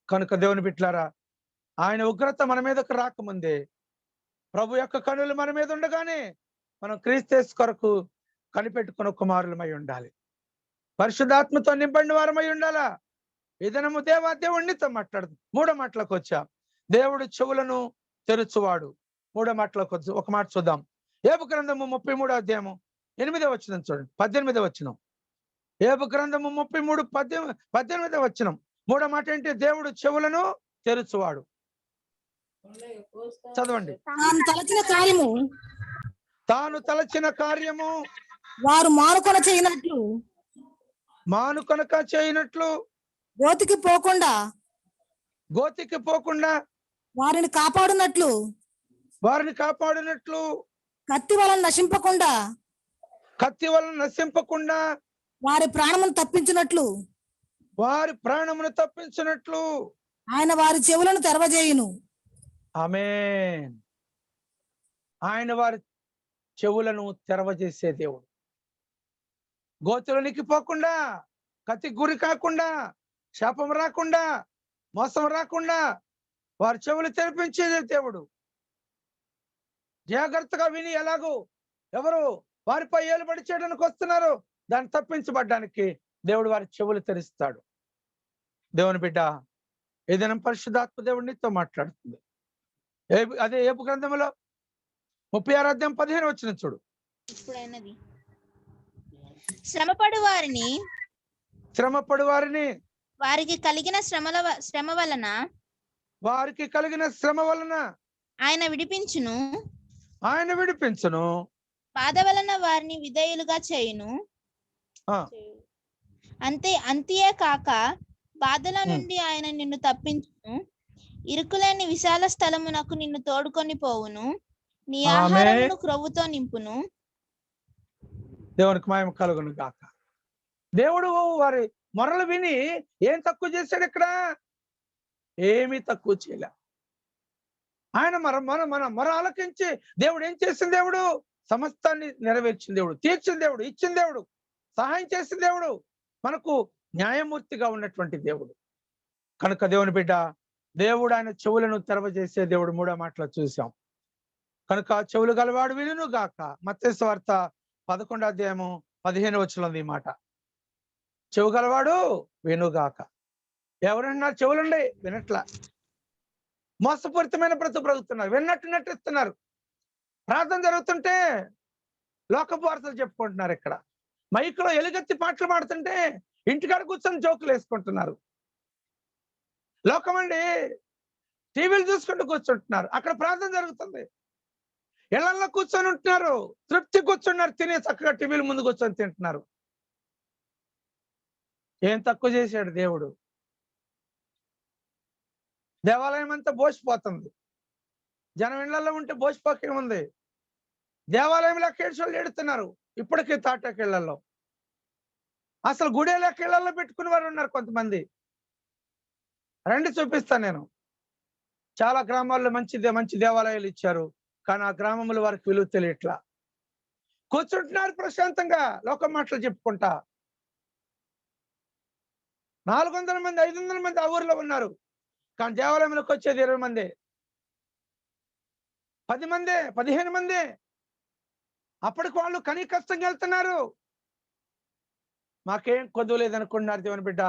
కనుక దేవుని బిడ్డలారా, ఆయన ఉగ్రత మన మీదకు రాకముందే ప్రభు యొక్క కనులు మన మీద ఉండగానే మనం క్రీస్తు కొరకు కనిపెట్టుకున్న కుమారులమై ఉండాలి. పరిశుద్ధాత్మతో నింపండి వారమై ఉండాలా. ఈ దినము దేవుడితో మాట్లాడుతుంది. 3వ మాటలోకి వచ్చాం. దేవుడు చెవులను తెరుచువాడు. 3వ మాటలోకి వచ్చి ఒక మాట చూద్దాం. యోబు గ్రంథము 33వ అధ్యాయము 8వ వచనం చూడండి. 18వ వచనం. యోబు గ్రంథము 33 18వ వచనం. 3వ మాట ఏంటి? దేవుడు చెవులను తెరుచువాడు. చదవండి. తాను తలచిన కార్యము వారు మానుకొనక చేయనట్లు గోతికి పోకుండా వారిని కాపాడునట్లు కత్తి వలన నశింపకుండా వారి ప్రాణమును తప్పించినట్లు ఆయన వారి చెవులను తెరవజేయును. ఆమేన్. ఆయన వారి చెవులను తెరవజేసే దేవుడు. గోతులోనికి పోకుండా, కత్తి గురి కాకుండా, శాపం రాకుండా, మోసం రాకుండా వారి చెవులు తెరిపించే దేవుడు. జాగ్రత్తగా విని ఎలాగో ఎవరు వారిపై ఏలుబడి చేయడానికి వస్తున్నారు, దాన్ని తప్పించబడ్డానికి దేవుడు వారి చెవులు తెరుస్తాడు. దేవుని బిడ్డ, ఏదైనా పరిశుద్ధాత్మ దేవుడితో మాట్లాడుతుంది. అదే యోబు గ్రంథంలో 36వ అధ్యాయం 15వ వచనం చూడు. ఇప్పుడైనది శ్రమపడు వారిని వారికి కలిగిన శ్రమ వలన ఆయన విడిపించును. బాధ వలన వారిని విధేయులుగా చేయును. అంతే కాక బాధల నుండి ఆయన నిన్ను తప్పించును. ఇరుకులేని విశాల స్థలమునకు నిన్ను తోడుకొని పోవును. నీ ఆహారమును క్రొవ్వుతో నింపును. దేవునికి మహిమ కలుగును గాక. దేవుడు వారి మొరలు విని ఏం తక్కువ చేశాడు? ఇక్కడ ఏమీ తక్కువ చేయలే. ఆయన మన మొర ఆలకించి దేవుడు ఏం చేసిన దేవుడు? సమస్తాన్ని నెరవేర్చిన దేవుడు, తీర్చిన దేవుడు, ఇచ్చిన దేవుడు, సహాయం చేసిన దేవుడు, మనకు న్యాయమూర్తిగా ఉన్నటువంటి దేవుడు. కనుక దేవుని బిడ్డ, దేవుడు ఆయన చెవులను తెరవజేసే దేవుడు. 3వ మాటలో చూసాం. కనుక చెవులు గలవాడు వినును గాక. మత్తయి సువార్త 11వ అధ్యాయము 15వ వచనంలో ఈ మాట. చెవు గలవాడు వినుగాక. ఎవరన్నా చెవులుండే వినట్లా, మోసపూరితమైన బ్రతుకుతున్నారు, విన్నట్టు నటిస్తున్నారు. ప్రార్థన జరుగుతుంటే లోకపు వార్తలు చెప్పుకుంటున్నారు. ఇక్కడ మైకులో ఎలుగెత్తి పాటలు పాడుతుంటే ఇంటికాడ కూర్చొని జోకులు వేసుకుంటున్నారు. లోకమండి టీవీలు చూసుకుంటూ కూర్చుంటున్నారు. అక్కడ ప్రార్థన జరుగుతుంది, ఇళ్లలో కూర్చొని ఉంటున్నారు, తృప్తి కూర్చున్నారు, తినే చక్కగా టీవీల ముందు కూర్చొని తింటున్నారు. ఏం తక్కువ చేశాడు దేవుడు? దేవాలయం అంతా బోసిపోతుంది. జనం ఇళ్లలో ఉంటే బోసిపోకేముంది? దేవాలయంలో కేడ్చోళ్ళు ఏడుతున్నారు ఇప్పటికీ. తాటాకిళ్లలో అసలు గుడేలో ఇళ్లలో పెట్టుకునే వారు ఉన్నారు కొంతమంది. రండి చూపిస్తాను నేను. చాలా గ్రామాల్లో మంచి దేవాలయాలు ఇచ్చారు, కానీ ఆ గ్రామంలో వారికి విలువ తెలియట్లా. కూర్చుంటున్నారు ప్రశాంతంగా లోకం మాటలు చెప్పుకుంటా. 400 మంది 500 మంది ఆ ఊర్లో ఉన్నారు, కానీ దేవాలయంలోకి వచ్చేది 20 మంది, 10 మంది, 15 మంది. అప్పటికి వాళ్ళు కనీ కష్టంగా వెళ్తున్నారు. మాకేం కొద్దు లేదనుకున్నారు. దేవుని బిడ్డ,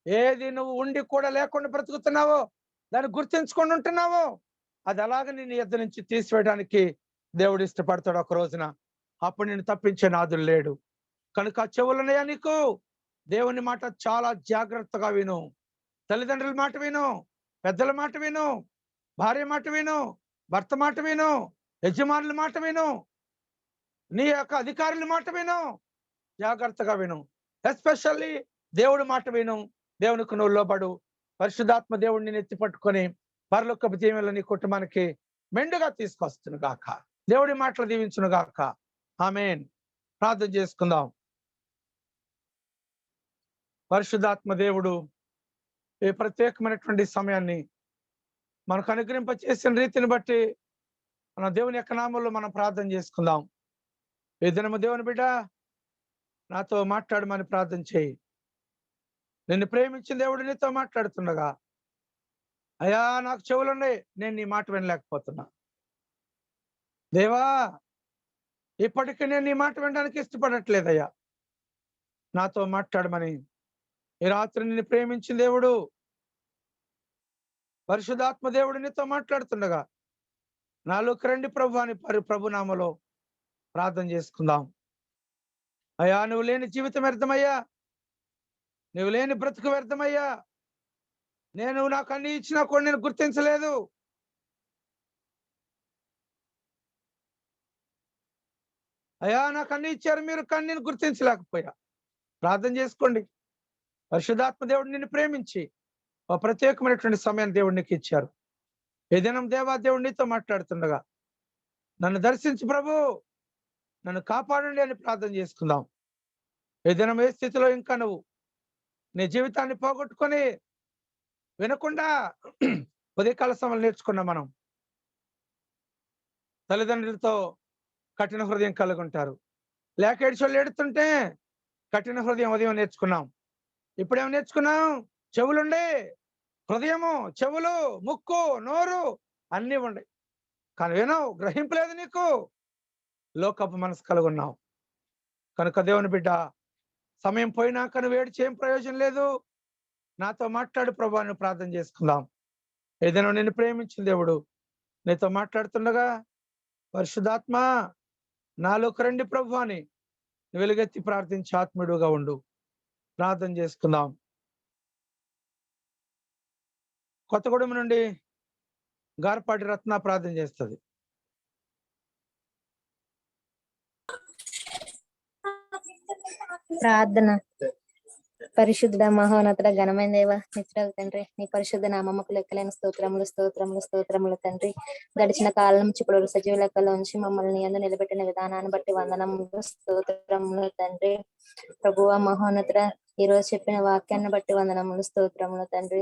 ఏది నువ్వు ఉండి కూడా లేకుండా బ్రతుకుతున్నావో, దాన్ని గుర్తించుకొని ఉంటున్నావో, అది అలాగ నేను ఎద్దు నుంచి తీసివేయడానికి దేవుడు ఇష్టపడతాడు ఒక రోజున. అప్పుడు నేను తప్పించే నాదులు లేడు. కనుక చెవులున్నాయా నీకు? దేవుని మాట చాలా జాగ్రత్తగా విను. తల్లిదండ్రుల మాట విను, పెద్దల మాట విను, భార్య మాట విను, భర్త మాట విను, యజమానుల మాట విను, నీ యొక్క అధికారుల మాట విను. జాగ్రత్తగా విను. ఎస్పెషల్లీ దేవుడి మాట విను. దేవునికి నువ్వు లోబడు. పరిశుద్ధాత్మ దేవుడిని ఎత్తి పట్టుకొని పరలోకపు దీవెనలు నీ కుటుంబానికి మెండుగా తీసుకొస్తును గాక. దేవుడి మాటలు దీవించును గాక. ఆమేన్. ప్రార్థన చేసుకుందాం. పరిశుద్ధాత్మ దేవుడు ఈ ప్రత్యేకమైనటువంటి సమయాన్ని మనకు అనుగ్రహింప చేసిన రీతిని బట్టి మన దేవుని యొక్క నామంలో మనం ప్రార్థన చేసుకుందాం. ఈ దినము దేవుని బిడ్డ నాతో మాట్లాడమని ప్రార్థన చేయి. నిన్ను ప్రేమించిన దేవుడు నీతో మాట్లాడుతుండగా, అయ్యా నాకు చెవులున్నాయి, నేను నీ మాట వినలేకపోతున్నా. దేవా, ఇప్పటికీ నేను నీ మాట వినడానికి ఇష్టపడట్లేదయ్యా, నాతో మాట్లాడమని ఈ రాత్రి నిన్ను ప్రేమించిన దేవుడు పరిశుద్ధాత్మ దేవుడు నీతో మాట్లాడుతుండగా నాలోకి రండి ప్రభు అని ప్రభునామలో ప్రార్థన చేసుకుందాం. అయ్యా, నువ్వు లేని జీవితం వ్యర్థమయ్యా, నువ్వు లేని బ్రతుకు వ్యర్థమయ్యా. నాకు అన్ని ఇచ్చినా కూడా నేను గుర్తించలేదు. అయ్యా, నాకు అన్ని ఇచ్చారు మీరు, కానీ నేను గుర్తించలేకపోయా. ప్రార్థన చేసుకోండి. పరిశుద్ధాత్మ దేవుడు నిన్ను ప్రేమించి ఒక ప్రత్యేకమైనటువంటి సమయాన్ని దేవుడు నీకు ఇచ్చారు. ఈ దినం దేవా దేవుడు నీతో మాట్లాడుతుండగా నన్ను దర్శించు ప్రభు, నన్ను కాపాడండి అని ప్రార్థన చేసుకుందాం. ఈ దినం ఏ స్థితిలో ఇంకా నువ్వు నీ జీవితాన్ని పోగొట్టుకొని వినకుండా ఉదయకాల సమయంలో నేర్చుకున్నాం. మనం తల్లిదండ్రులతో కఠిన హృదయం కలిగి ఉంటారు. లేక ఏడ్చోళ్ళు ఏడుతుంటే కఠిన హృదయం ఉదయం నేర్చుకున్నాం. ఇప్పుడేమో నేర్చుకున్నాం? చెవులుండే హృదయము, చెవులు, ముక్కు, నోరు అన్నీ ఉండే, కానీ వినవు, గ్రహింపలేదు. నీకు లోకపు మనసు కలిగి ఉన్నావు. కనుక దేవుని బిడ్డ, సమయం పోయినాక నువ్వు ఏడ్చి ఏం ప్రయోజనం లేదు. నాతో మాట్లాడు ప్రభు అని ప్రార్థన చేసుకుందాం. ఏదైనా నిన్ను ప్రేమించిన దేవుడు నీతో మాట్లాడుతుండగా, పరిశుద్ధాత్మ నాలోకి రండి ప్రభు అని వెలుగెత్తి ప్రార్థించి ఆత్మీయుడుగా ఉండు. ప్రార్థన చేసుకుందాం. కొత్తగూడెం నుండి గార్పాటి రత్న ప్రార్థన చేస్తుంది. ప్రార్థన. పరిశుద్ధ మహోన్నతుడ ఘనమైన దేవ, నిత్యుడగు తండ్రి, నీ పరిశుద్ధ నామముకు లెక్కలేని స్తోత్రములు స్తోత్రములు స్తోత్రములు తండ్రి. గడిచిన కాలం నుంచి ఇప్పుడు సజీవ లెక్కలో ఉంచి మమ్మల్ని యందు నిలబెట్టిన విధానాన్ని బట్టి వందనములు స్తోత్రములు తండ్రి. ప్రభువ మహోన్నతుడ, ఈ రోజు చెప్పిన వాక్యాన్ని బట్టి వందనములు స్తోత్రములు తండ్రి.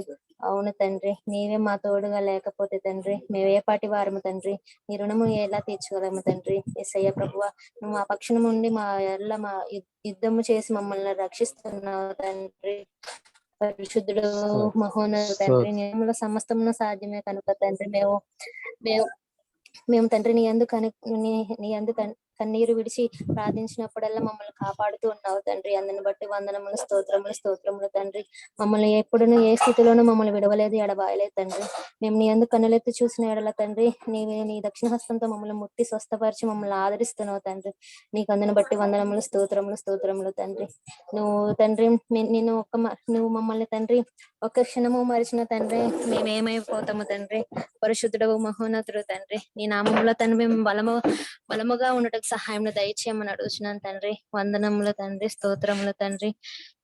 అవును తండ్రి, నీవే మా తోడుగా లేకపోతే తండ్రి మేము ఏ పాటి వారము తండ్రి, నీ రుణము ఎలా తీర్చుకోలేము తండ్రి. యేసయ్య ప్రభువ, నువ్వు మా పక్షం నుండి మా ఎల్ల మా యుద్ధము చేసి మమ్మల్ని రక్షిస్తున్నావు తండ్రి. పరిశుద్ధుడు మహోన్నతుడు తండ్రి, నియముల సమస్తమును సాధ్యమే కనుక తండ్రి మేము తండ్రి నీ యందు కన్నీరు విడిచి ప్రార్థించినప్పుడల్లా మమ్మల్ని కాపాడుతూ ఉన్నావు తండ్రి. అందుని బట్టి వందనములు స్తోత్రములు స్తోత్రములు తండ్రి. మమ్మల్ని ఎప్పుడును ఏ స్థితిలోనూ మమ్మల్ని విడవలేదు, ఎడబాయలేదు తండ్రి. మేము నీ యందు కన్నులెత్తి చూసిన ఎడల తండ్రి, నీ దక్షిణ హస్తంతో మమ్మల్ని ముట్టి స్వస్థపరిచి మమ్మల్ని ఆదరిస్తున్నావు తండ్రి. నీకు అందుని బట్టి వందనములు స్తోత్రములు స్తోత్రములు తండ్రి. నువ్వు తండ్రి నువ్వు మమ్మల్ని తండ్రి ఒక్క క్షణము మరిచిన తండ్రి మేమేమైపోతాము తండ్రి. పరిశుద్ధుడవు మహోన్నతుడు తండ్రి, నీ నామములో తండ్రి మేము బలముగా ఉండటకు సహాయం దయచేయమని అడుగుతున్నాను తండ్రి. వందనములు తండ్రి, స్తోత్రములు తండ్రి.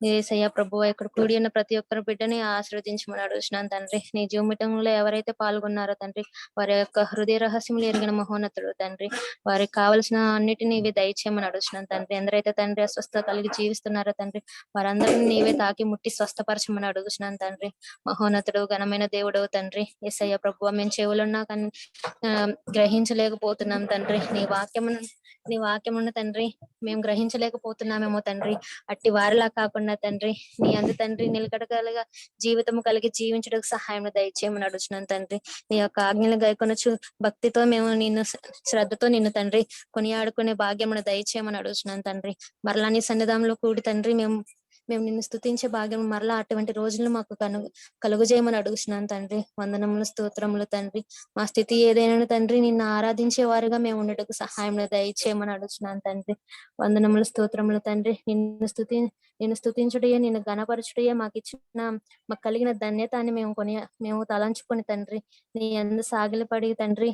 యేసయ్య ప్రభువా, ఇక్కడ కూడి ఉన్న ప్రతి ఒక్కరి బిడ్డని ఆశీర్వదించమని అడుగుతున్నాను తండ్రి. నీ జీవితంలో ఎవరైతే పాల్గొన్నారో తండ్రి, వారి యొక్క హృదయ రహస్యములు ఎరిగిన మహోన్నతుడు తండ్రి, వారికి కావలసిన అన్నిటిని నీవే దయచేయమని అడుగుతున్నాను తండ్రి. ఎందరైతే తండ్రి అస్వస్థ కలిగి జీవిస్తున్నారో తండ్రి, వారందరినీ నీవే తాకి ముట్టి స్వస్థపరచమని అడుగుతున్నాను తండ్రి. మహోన్నతుడు ఘనమైన దేవుడవు తండ్రి. యేసయ్య ప్రభువా, మేము చెవులున్నా కానీ గ్రహించలేకపోతున్నాం తండ్రి. నీ వాక్యమును తండ్రి మేము గ్రహించలేకపోతున్నామేమో తండ్రి. అట్టి వారిలా కాకుండా తండ్రి, నీ అందు తండ్రి నిలకడగలగా జీవితము కలిగి జీవించడానికి సహాయం దయచేయమని అడుగుతున్నాను తండ్రి. నీ యొక్క ఆజ్ఞలు గైకొనొచ్చు భక్తితో మేము శ్రద్ధతో నిన్ను తండ్రి కొనియాడుకునే భాగ్యమును దయచేయమని అడుగుతున్నాను తండ్రి. మరలా నీ సన్నిధానంలో కూడి తండ్రి మేము నిన్ను స్తుతించే భాగ్యం మరలా అటువంటి రోజులు మాకు కలుగజేయమని అడుగుతున్నాను తండ్రి. వందనములు స్తోత్రములు తండ్రి. మా స్థితి ఏదైనా తండ్రి నిన్ను ఆరాధించే వారుగా మేము ఉండటకు సహాయం దయచేయమని అడుగుతున్నాను తండ్రి. వందనములు స్తోత్రములు తండ్రి. నిన్ను స్తుతించుటయే, నిన్ను గణపరచుటయే మాకు కలిగిన ధన్యతాన్ని మేము తలంచుకొని తండ్రి నీ యందు సాగిలపడి తండ్రి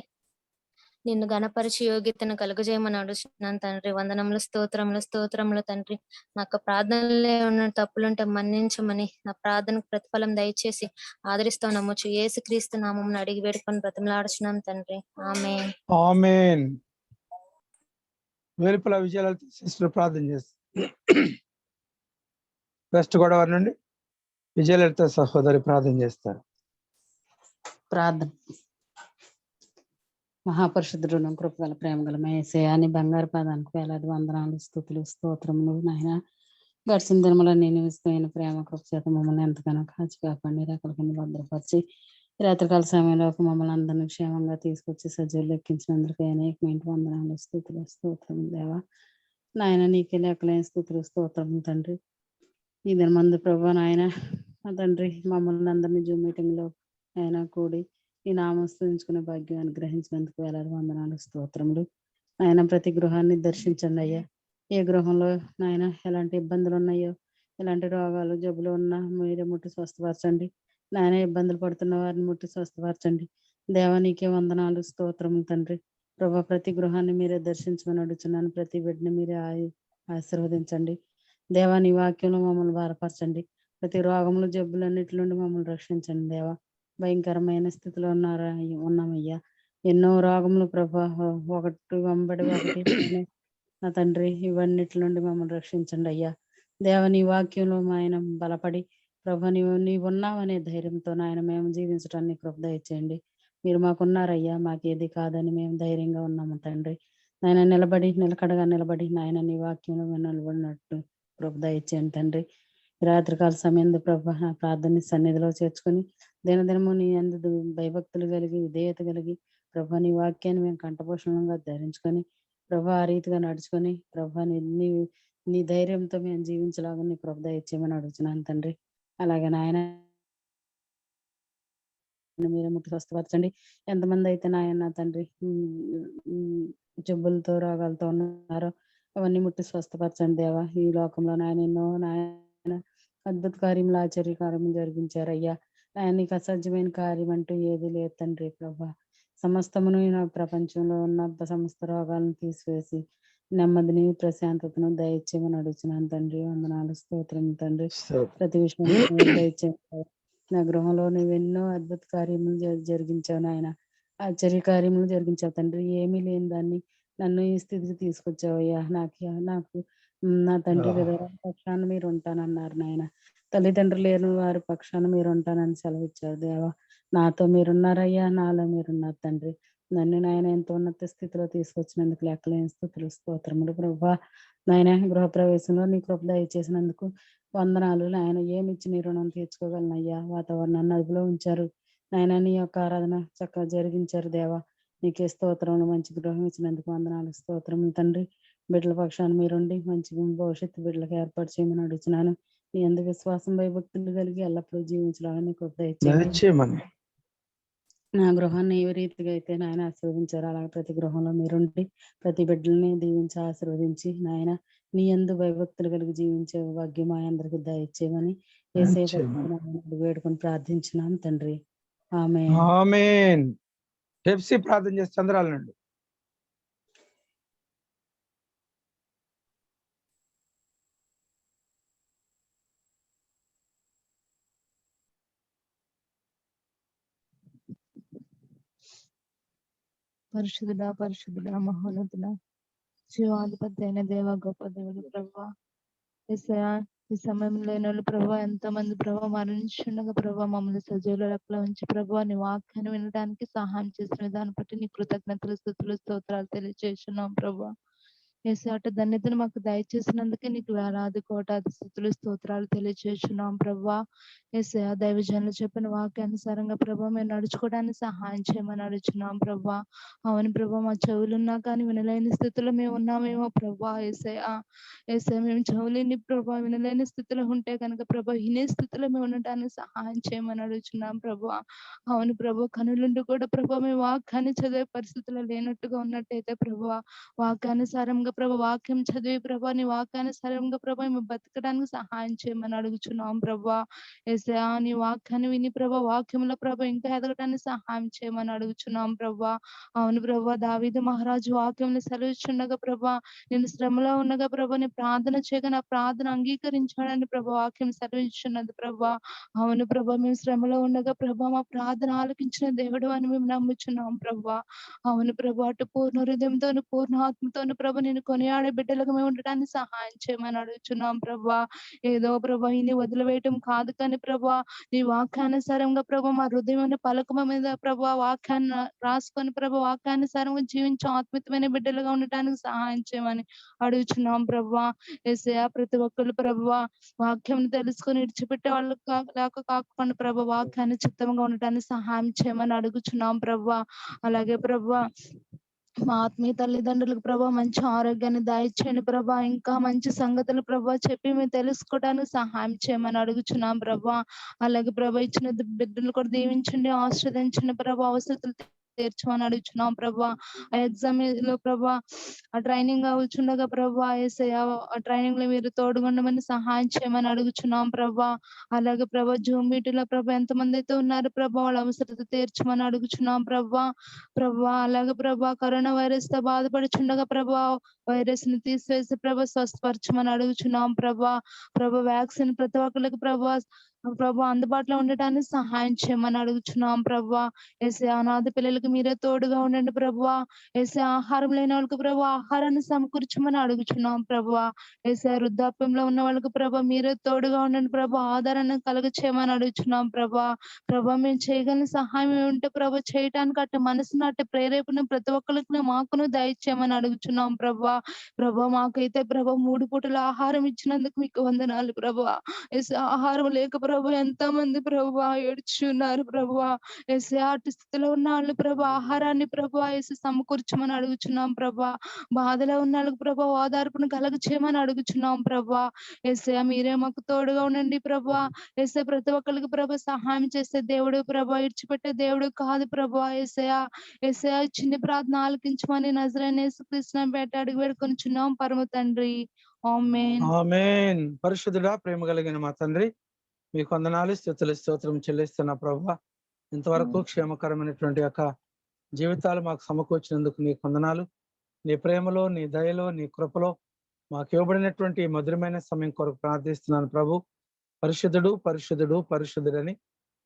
నిన్ను గణపరిచి యోగ్యతను కలుగజేయమని అడుగుతున్నాను తండ్రి. వందనములు స్తోత్రములు స్తోత్రములు తండ్రి. నాకు ప్రార్థనలే ఉన్న తప్పులుంటే మన్నించమని, నా ప్రార్థనకు ప్రతిఫలం దయచేసి ఆదరిస్తూ నమ్మొచ్చు యేసుక్రీస్తు నామమున అడిగి వేడుకొని బ్రతిమలాడుచున్నాం తండ్రి. ఆమేన్. ఆమేన్. వేలుపుల విజయాలు సిస్టర్ ప్రార్థన చేస్తారు. వెస్ట్ గోదావరి నుండి విజయలలిత సహోదరి ప్రార్థన చేస్తారు. ప్రార్థన. మహాపరిశుద్ధుడు కృపగల ప్రేమ గల యేసయ్యా, బంగారు పాదానికి వేలాది వందనాలు, స్తుతులు, స్తోత్రములు నాయన. గడిచిన దినముల నేను ఇష్టమైన ప్రేమ కృప చేత మమ్మల్ని ఎంతగానో కాచి కాపాడి రెక్కల కింద భద్రపరిచి రాత్రికాల సమయంలో మమ్మల్ని అందరినీ క్షేమంగా తీసుకొచ్చి సజీవులు లెక్కించినందుకు అనేకమైన వందనాలు, స్తుతులు, స్తోత్రములు దేవా. నాయన నీకే లెక్కలేని స్తుతులు, స్తోత్రములు తండ్రి. ఈ దినమందు ప్రభు నాయన మా తండ్రి మమ్మల్ని అందరినీ జూమ్ మీటింగ్ లో ఆయన కూడి ఈ నామం స్తుతించుకునే భాగ్యం అనుగ్రహించినందుకు వేలాది వందనాలు, స్తోత్రములు. ఆయన ప్రతి గృహాన్ని దర్శించండి అయ్యా. ఏ గృహంలో నాయన ఎలాంటి ఇబ్బందులు ఉన్నాయో, ఎలాంటి రోగాలు జబ్బులు ఉన్నా మీరే ముట్టి స్వస్థపరచండి. నాయన ఇబ్బందులు పడుతున్న వారిని ముట్టి స్వస్థపరచండి. దేవా నీకే వందనాలు, స్తోత్రములు తండ్రి. ప్రభా ప్రతి గృహాన్ని మీరే దర్శించమని అడుగుతున్నాను. ప్రతి బిడ్డని మీరే ఆశీర్వదించండి. దేవా నీ వాక్యంలో మమ్మల్ని బలపరచండి. ప్రతి రోగములు జబ్బులన్నిటి నుండి మమ్మల్ని రక్షించండి దేవా. భయంకరమైన స్థితిలో ఉన్నామయ్యా. ఎన్నో రోగములు ప్రభా, ఒకటి వెంబడి ఒకటి నా తండ్రి, ఇవన్నిటి నుండి మమ్మల్ని రక్షించండి అయ్యా. దేవ నీ వాక్యంలో ఆయన బలపడి ప్రభా నీవు ఉన్నావనే ధైర్యంతో నాయన మేము జీవించడానికి కృప దయచేయండి. మీరు మాకున్నారయ్యా, మాకేది కాదని మేము ధైర్యంగా ఉన్నాము తండ్రి. నాయన నిలకడగా నిలబడి నాయన నీ వాక్యంలో మేము నిలబడినట్టు కృప దయచేయండి తండ్రి. రాత్రికాల సమయం ప్రభా నా ప్రార్థన సన్నిధిలో చేర్చుకొని దినదినము నీ అందు భయభక్తులు కలిగి విధేయత కలిగి ప్రభా నీ వాక్యాన్ని మేము కంఠపోషణంగా ధరించుకొని ప్రభా ఆ రీతిగా నడుచుకొని ప్రభా నీ ధైర్యంతో మేము జీవించలాగా నీ కృప దయచేయమని అడుగుతున్నాను తండ్రి. అలాగే నాయన మీరే ముట్టి స్వస్థపరచండి. ఎంతమంది అయితే నాయన తండ్రి జబ్బులతో రోగాలతో ఉన్నారో అవన్నీ ముట్టి స్వస్థపరచండి దేవా. ఈ లోకంలో నాయన ఎన్నో నాయన అద్భుత కార్యములు, ఆశ్చర్య కార్యములు జరిగించారయ్యా. ఆయన నీకు అసాధ్యమైన కార్యం అంటూ ఏది లేదు తండ్రి. ప్రభా సమస్తమును ప్రపంచంలో ఉన్న సమస్త రోగాలను తీసివేసి నెమ్మదిని ప్రశాంతతను దయచేయమని అడుగుతున్నాను తండ్రి. వందనాలు, స్తోత్రం తండ్రి. ప్రతి విషయం దయచేయండి. నా గృహంలో నువ్వెన్నో అద్భుత కార్యములు జరిగించావు నాయన. ఆశ్చర్య కార్యములు జరిగించావు తండ్రి. ఏమీ లేని దాన్ని నన్ను ఈ స్థితికి తీసుకొచ్చావయ్యా. నాకు నా తండ్రి విధవ పక్షాన మీరు ఉంటానన్నారు నాయన. తల్లిదండ్రులు లేని వారి పక్షాన మీరు ఉంటానని సెలవిచ్చారు దేవా. నాతో మీరున్నారయ్యా, నాలో మీరున్నారు తండ్రి. నన్ను నాయన ఎంతో ఉన్నత స్థితిలో తీసుకొచ్చినందుకు లెక్కలేని స్థుతులు, స్తోత్రములు ప్రభా. నాయన గృహప్రవేశంలో నీ కృప దయచేసినందుకు వందనాలు నాయన. ఏమిచ్చి నీ రుణం తీర్చుకోగలనయ్యా. వాతావరణాన్ని అదుపులో ఉంచారు నాయన. నీ యొక్క ఆరాధన చక్కగా జరిగించారు దేవా. నీకే స్తోత్రములు. మంచి గృహం ఇచ్చినందుకు వందనాలు, స్తోత్రములు తండ్రి. బిడ్డల పక్షాన్ని మీరుండి మంచి భవిష్యత్తు బిడ్డలకు ఏర్పాటు చేయమని అడుగుతున్నాను. నీ అందు విశ్వాసం భయభక్తులు కలిగి ఎల్లప్పుడూ జీవించాలని కృప దయచేయమని. నా గృహాన్ని ఏ రీతిగా అయితే నాయన ఆశీర్వదించారు అలాగే ప్రతి గృహంలో మీరుండి ప్రతి బిడ్డల్ని దీవించి ఆశీర్వదించి నాయన నీ యందు భయభక్తులు కలిగి జీవించే భాగ్యం మా అందరికి దయచేయమని వేడుకొని ప్రార్థించినాం తండ్రి. ఆమేన్. ఆమేన్. హెప్సీ ప్రార్థన చేసి చంద్రాల నుండి. పరిశుద్ధుడా మహోన్నతుడా జీవాధిపతి అయిన దేవ గొప్ప దేవుడు ప్రభా. ఈ సమయంలో ప్రభా ఎంతో మంది ప్రభా మరణించుండగా ప్రభా మమ్మల్ని సజీవుల లెక్కలో ఉంచి ప్రభా నీ వాక్యాన్ని వినడానికి సహాయం చేసిన విధానం బట్టి నీ కృతజ్ఞతలు, స్తుతులు, స్తోత్రాలు తెలియజేస్తున్నాం ప్రభా. ఏసాట ధన్యతను మాకు దయచేసినందుకే నీకు వేలాది కోటాది స్తుతులు, స్తోత్రాలు తెలియజేస్తున్నాం ప్రభా. ఏసా దైవజనులు చెప్పిన వాక్యానుసారంగా ప్రభా మేము నడుచుకోవడానికి సహాయం చేయమని అడుగుతున్నాం ప్రభా. అవును ప్రభా, మా చెవులున్నా కానీ వినలేని స్థితిలో మేము ఉన్నామేమో ప్రభా. ఏసా మేము చెవులేని ప్రభా వినలేని స్థితిలో ఉంటే కనుక ప్రభా వినే స్థితిలో మేము ఉండడానికి సహాయం చేయమని అడుగుతున్నాం ప్రభా. అవును ప్రభా, కనులుండి కూడా ప్రభా మేము వాక్యాన్ని చదివే పరిస్థితిలో లేనట్టుగా ఉన్నట్టయితే ప్రభా వాక్యానుసారంగా ప్రభా వాక్యం చదివి ప్రభా నీ వాక్యానుసారంగా ప్రభా మేము బతకడానికి సహాయం చేయమని అడుగుచున్నాం ప్రభా. ఏసా నీ వాక్యాన్ని విని ప్రభా వాక్యంలో ప్రభా ఇంకా ఎదగడానికి సహాయం చేయమని అడుగుచున్నాం ప్రభా. అవును ప్రభా, దావీదు మహారాజు వాక్యం సెలవుచుండగా ప్రభా నేను శ్రమలో ఉండగా ప్రభా నీ ప్రార్థన చేయగా నా ప్రార్థన అంగీకరించాడని ప్రభా వాక్యం సెలవిస్తున్నది ప్రభా. అవును ప్రభా, మేము శ్రమలో ఉండగా ప్రభా మా ప్రార్థన ఆలకించిన దేవుడు అని మేము నమ్ముచున్నాం ప్రభా. అవును ప్రభా, అటు పూర్ణ హృదయంతో పూర్ణ ఆత్మతోను ప్రభా నేను కొనియాడే బిడ్డలకు మేము ఉండటానికి సహాయం చేయమని అడుగుచున్నాం ప్రభా. ఏదో ప్రభా ఇన్ని వదిలివేయటం కాదు కానీ ప్రభా, నీ వాక్యానుసారంగా ప్రభా మా హృదయం పలకమ మీద ప్రభా వాక్యాన్ని రాసుకొని ప్రభా వాక్యానుసారంగా జీవించే ఆత్మితమైన బిడ్డలుగా ఉండటానికి సహాయం చేయమని అడుగుచున్నాం ప్రభా. యేసయ్యా ప్రతి ఒక్కరు ప్రభా వాక్యం తెలుసుకొని విడిచిపెట్టే వాళ్ళు లేక కాకుండా ప్రభా వాక్యాన్ని చిత్తంగా ఉండటానికి సహాయం చేయమని అడుగుచున్నాం ప్రభా. అలాగే ప్రభా మా ఆత్మీయ తల్లిదండ్రులకు ప్రభా మంచి ఆరోగ్యాన్ని దయచేయండి ప్రభా. ఇంకా మంచి సంగతులు ప్రభా చెప్పి మేము తెలుసుకోవడానికి సహాయం చేయమని అడుగుచున్నాం ప్రభా. అలాగే ప్రభా ఇచ్చిన బిడ్డలు కూడా దీవించండి, ఆశీర్వదించండి ప్రభా. అవసరతలు తీర్చమని అడుగుచున్నాం ప్రభా. ఆ ఎగ్జామ్ లో ప్రభా ఆ ట్రైనింగ్ అవుతుండగా ప్రభా యేసయ్యా ఆ ట్రైనింగ్ లో మీరు తోడుగుండమని సహాయం చేయమని అడుగుచున్నాం ప్రభా. అలాగే ప్రభా జూమ్ మీటింగ్ లో ప్రభా ఎంతమంది అయితే ఉన్నారు ప్రభా వాళ్ళ అవసరత తీర్చమని అడుగుచున్నాం ప్రభా. అలాగే ప్రభా కరోనా వైరస్ తో బాధపడుచుండగా ప్రభా వైరస్ ని తీసివేసి ప్రభా స్వస్థపరచమని అడుగుచున్నాం ప్రభా. వ్యాక్సిన్ ప్రతి ఒక్కరికి ప్రభా అందుబాటులో ఉండటానికి సహాయం చేయమని అడుగుచున్నాం ప్రభా. యేసయ్యా అనాథ పిల్లలకి మీరే తోడుగా ఉండండి ప్రభా. యేసయ్యా ఆహారం లేని వాళ్ళకి ప్రభా ఆహారాన్ని సమకూర్చమని అడుగుచున్నాం ప్రభా. యేసయ్యా వృద్ధాప్యంలో ఉన్న వాళ్ళకి ప్రభా మీరే తోడుగా ఉండండి ప్రభా. ఆదరణ కలుగ చేయమని అడుగుచున్నాం ప్రభా. మేము చేయగలిగిన సహాయం ఏమిటో ప్రభా చేయటానికి అట్టు మనసును అట్టు ప్రేరేపణ ప్రతి ఒక్కరికి మాకును దయచేయమని అడుగుచున్నాం ప్రభా. మాకైతే ప్రభా 3 పూటల ఆహారం ఇచ్చినందుకు మీకు వందనాలు ప్రభా. ఆహారం లేక ప్రభా ఎంతో మంది ప్రభా ఏడ్చున్నారు ప్రభా. అటు స్థితిలో ఉన్న వాళ్ళు ప్రభా ఆహారాన్ని ప్రభా సమకూర్చమని అడుగుచున్నాం ప్రభా. బాధలో ఉన్న వాళ్ళకి ప్రభా ఓదార్పును కలగ చేయమని అడుగుచున్నాం ప్రభా. మీరే మాకు తోడుగా ఉండండి ప్రభా. ప్రతి ఒక్కరికి ప్రభా సహాయం చేసే దేవుడు ప్రభా, ఇడిచిపెట్టే దేవుడు కాదు ప్రభా. యేసయ్యా చిన్ని ప్రార్థన ఆలకించమని నజరేయుడైన యేసుక్రీస్తు పేట అడిగి వేడుకొనుచున్నాం పరమ తండ్రి. ఆమేన్. ఆమేన్. పరిశుద్ధుడా ప్రేమ కలిగిన మా తండ్రి, మీకు వందనాలు స్తుతులు స్తోత్రం చెల్లిస్తున్న ప్రభా. ఇంతవరకు క్షేమకరమైనటువంటి యొక్క జీవితాలు మాకు సమకూర్చినందుకు నీకు వందనాలు. నీ ప్రేమలో, నీ దయలో, నీ కృపలో మాకు ఇవ్వబడినటువంటి మధురమైన సమయం కొరకు ప్రార్థిస్తున్నాను ప్రభు. పరిశుద్ధుడు పరిశుద్ధుడు పరిశుద్ధుడని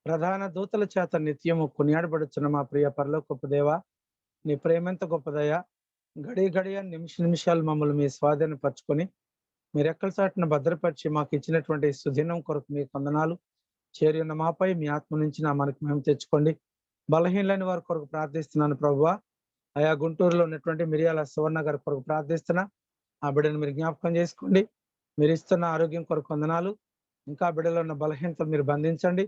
ప్రధాన దూతల చేత నిత్యము కొనియాడబడుతున్న మా ప్రియ పరలోకపు దేవా, నీ ప్రేమెంత గొప్పదయ్యా. గడియ నిమిషాలు మమ్మల్ని మీ స్వాధీనం పరచుకొని మీరు ఎక్కల చాటున భద్రపరిచి మాకు ఇచ్చినటువంటి సుదినం కొరకు మీకు వందనాలు. చేరి ఉన్న మాపై మీ ఆత్మ నుంచి నా మనకు మేము తెచ్చుకోండి. బలహీనలేని వారి కొరకు ప్రార్థిస్తున్నాను ప్రభువా. ఆయా గుంటూరులో ఉన్నటువంటి మిరియాల సువర్ణ గారి కొరకు ప్రార్థిస్తున్నా. ఆ బిడ్డను మీరు జ్ఞాపకం చేసుకోండి. మీరు ఇస్తున్న ఆరోగ్యం కొరకు వందనాలు. ఇంకా బిడ్డలో ఉన్న బలహీనతలు మీరు బంధించండి.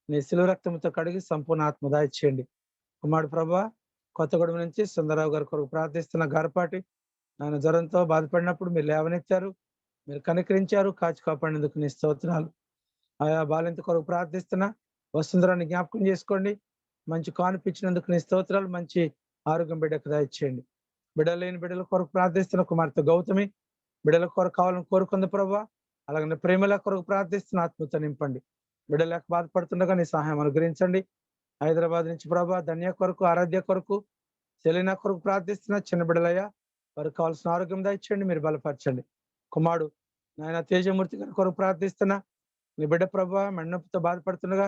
నీ శిలువ రక్తంతో కడిగి సంపూర్ణ ఆత్మ దాయిచేయండి. కుమారుడు ప్రభువా, కొత్తగూడెం నుంచి సుందరరావు గారి కొరకు ప్రార్థిస్తున్న గారపాటి ఆయన జ్వరంతో బాధపడినప్పుడు మీరు లేవనెత్తారు, మీరు కనికరించారు, కాచి కాపాడేందుకు నీ స్తోత్రాలు. ఆయా బాలింత కొరకు ప్రార్థిస్తున్నా వసుంధరాన్ని జ్ఞాపకం చేసుకోండి. మంచి కానిపించినందుకు నీ స్తోత్రాలు. మంచి ఆరోగ్యం బిడ్డకు దయచేయండి. బిడ్డలు లేని బిడ్డల కొరకు ప్రార్థిస్తున్న కుమార్తె గౌతమి బిడ్డల కొరకు కావాలని కోరుకుంది ప్రభా. అలాగే ప్రేమల కొరకు ప్రార్థిస్తున్న ఆత్మతో నింపండి. బిడ్డలేక బాధపడుతుండగా నీ సహాయం అనుగ్రహించండి. హైదరాబాద్ నుంచి ప్రభా ధన్య కొరకు, ఆరాధ్య కొరకు, సెలీనా కొరకు ప్రార్థిస్తున్న చిన్న బిడ్డలయ్యా, వారికి కావాల్సిన ఆరోగ్యం దయచేయండి, మీరు బలపరచండి. కుమారుడు నాయన తేజమూర్తి గారి కొరకు ప్రార్థిస్తున్నా. నీ బిడ్డ ప్రభా మెన్నొప్పితో బాధపడుతుండగా,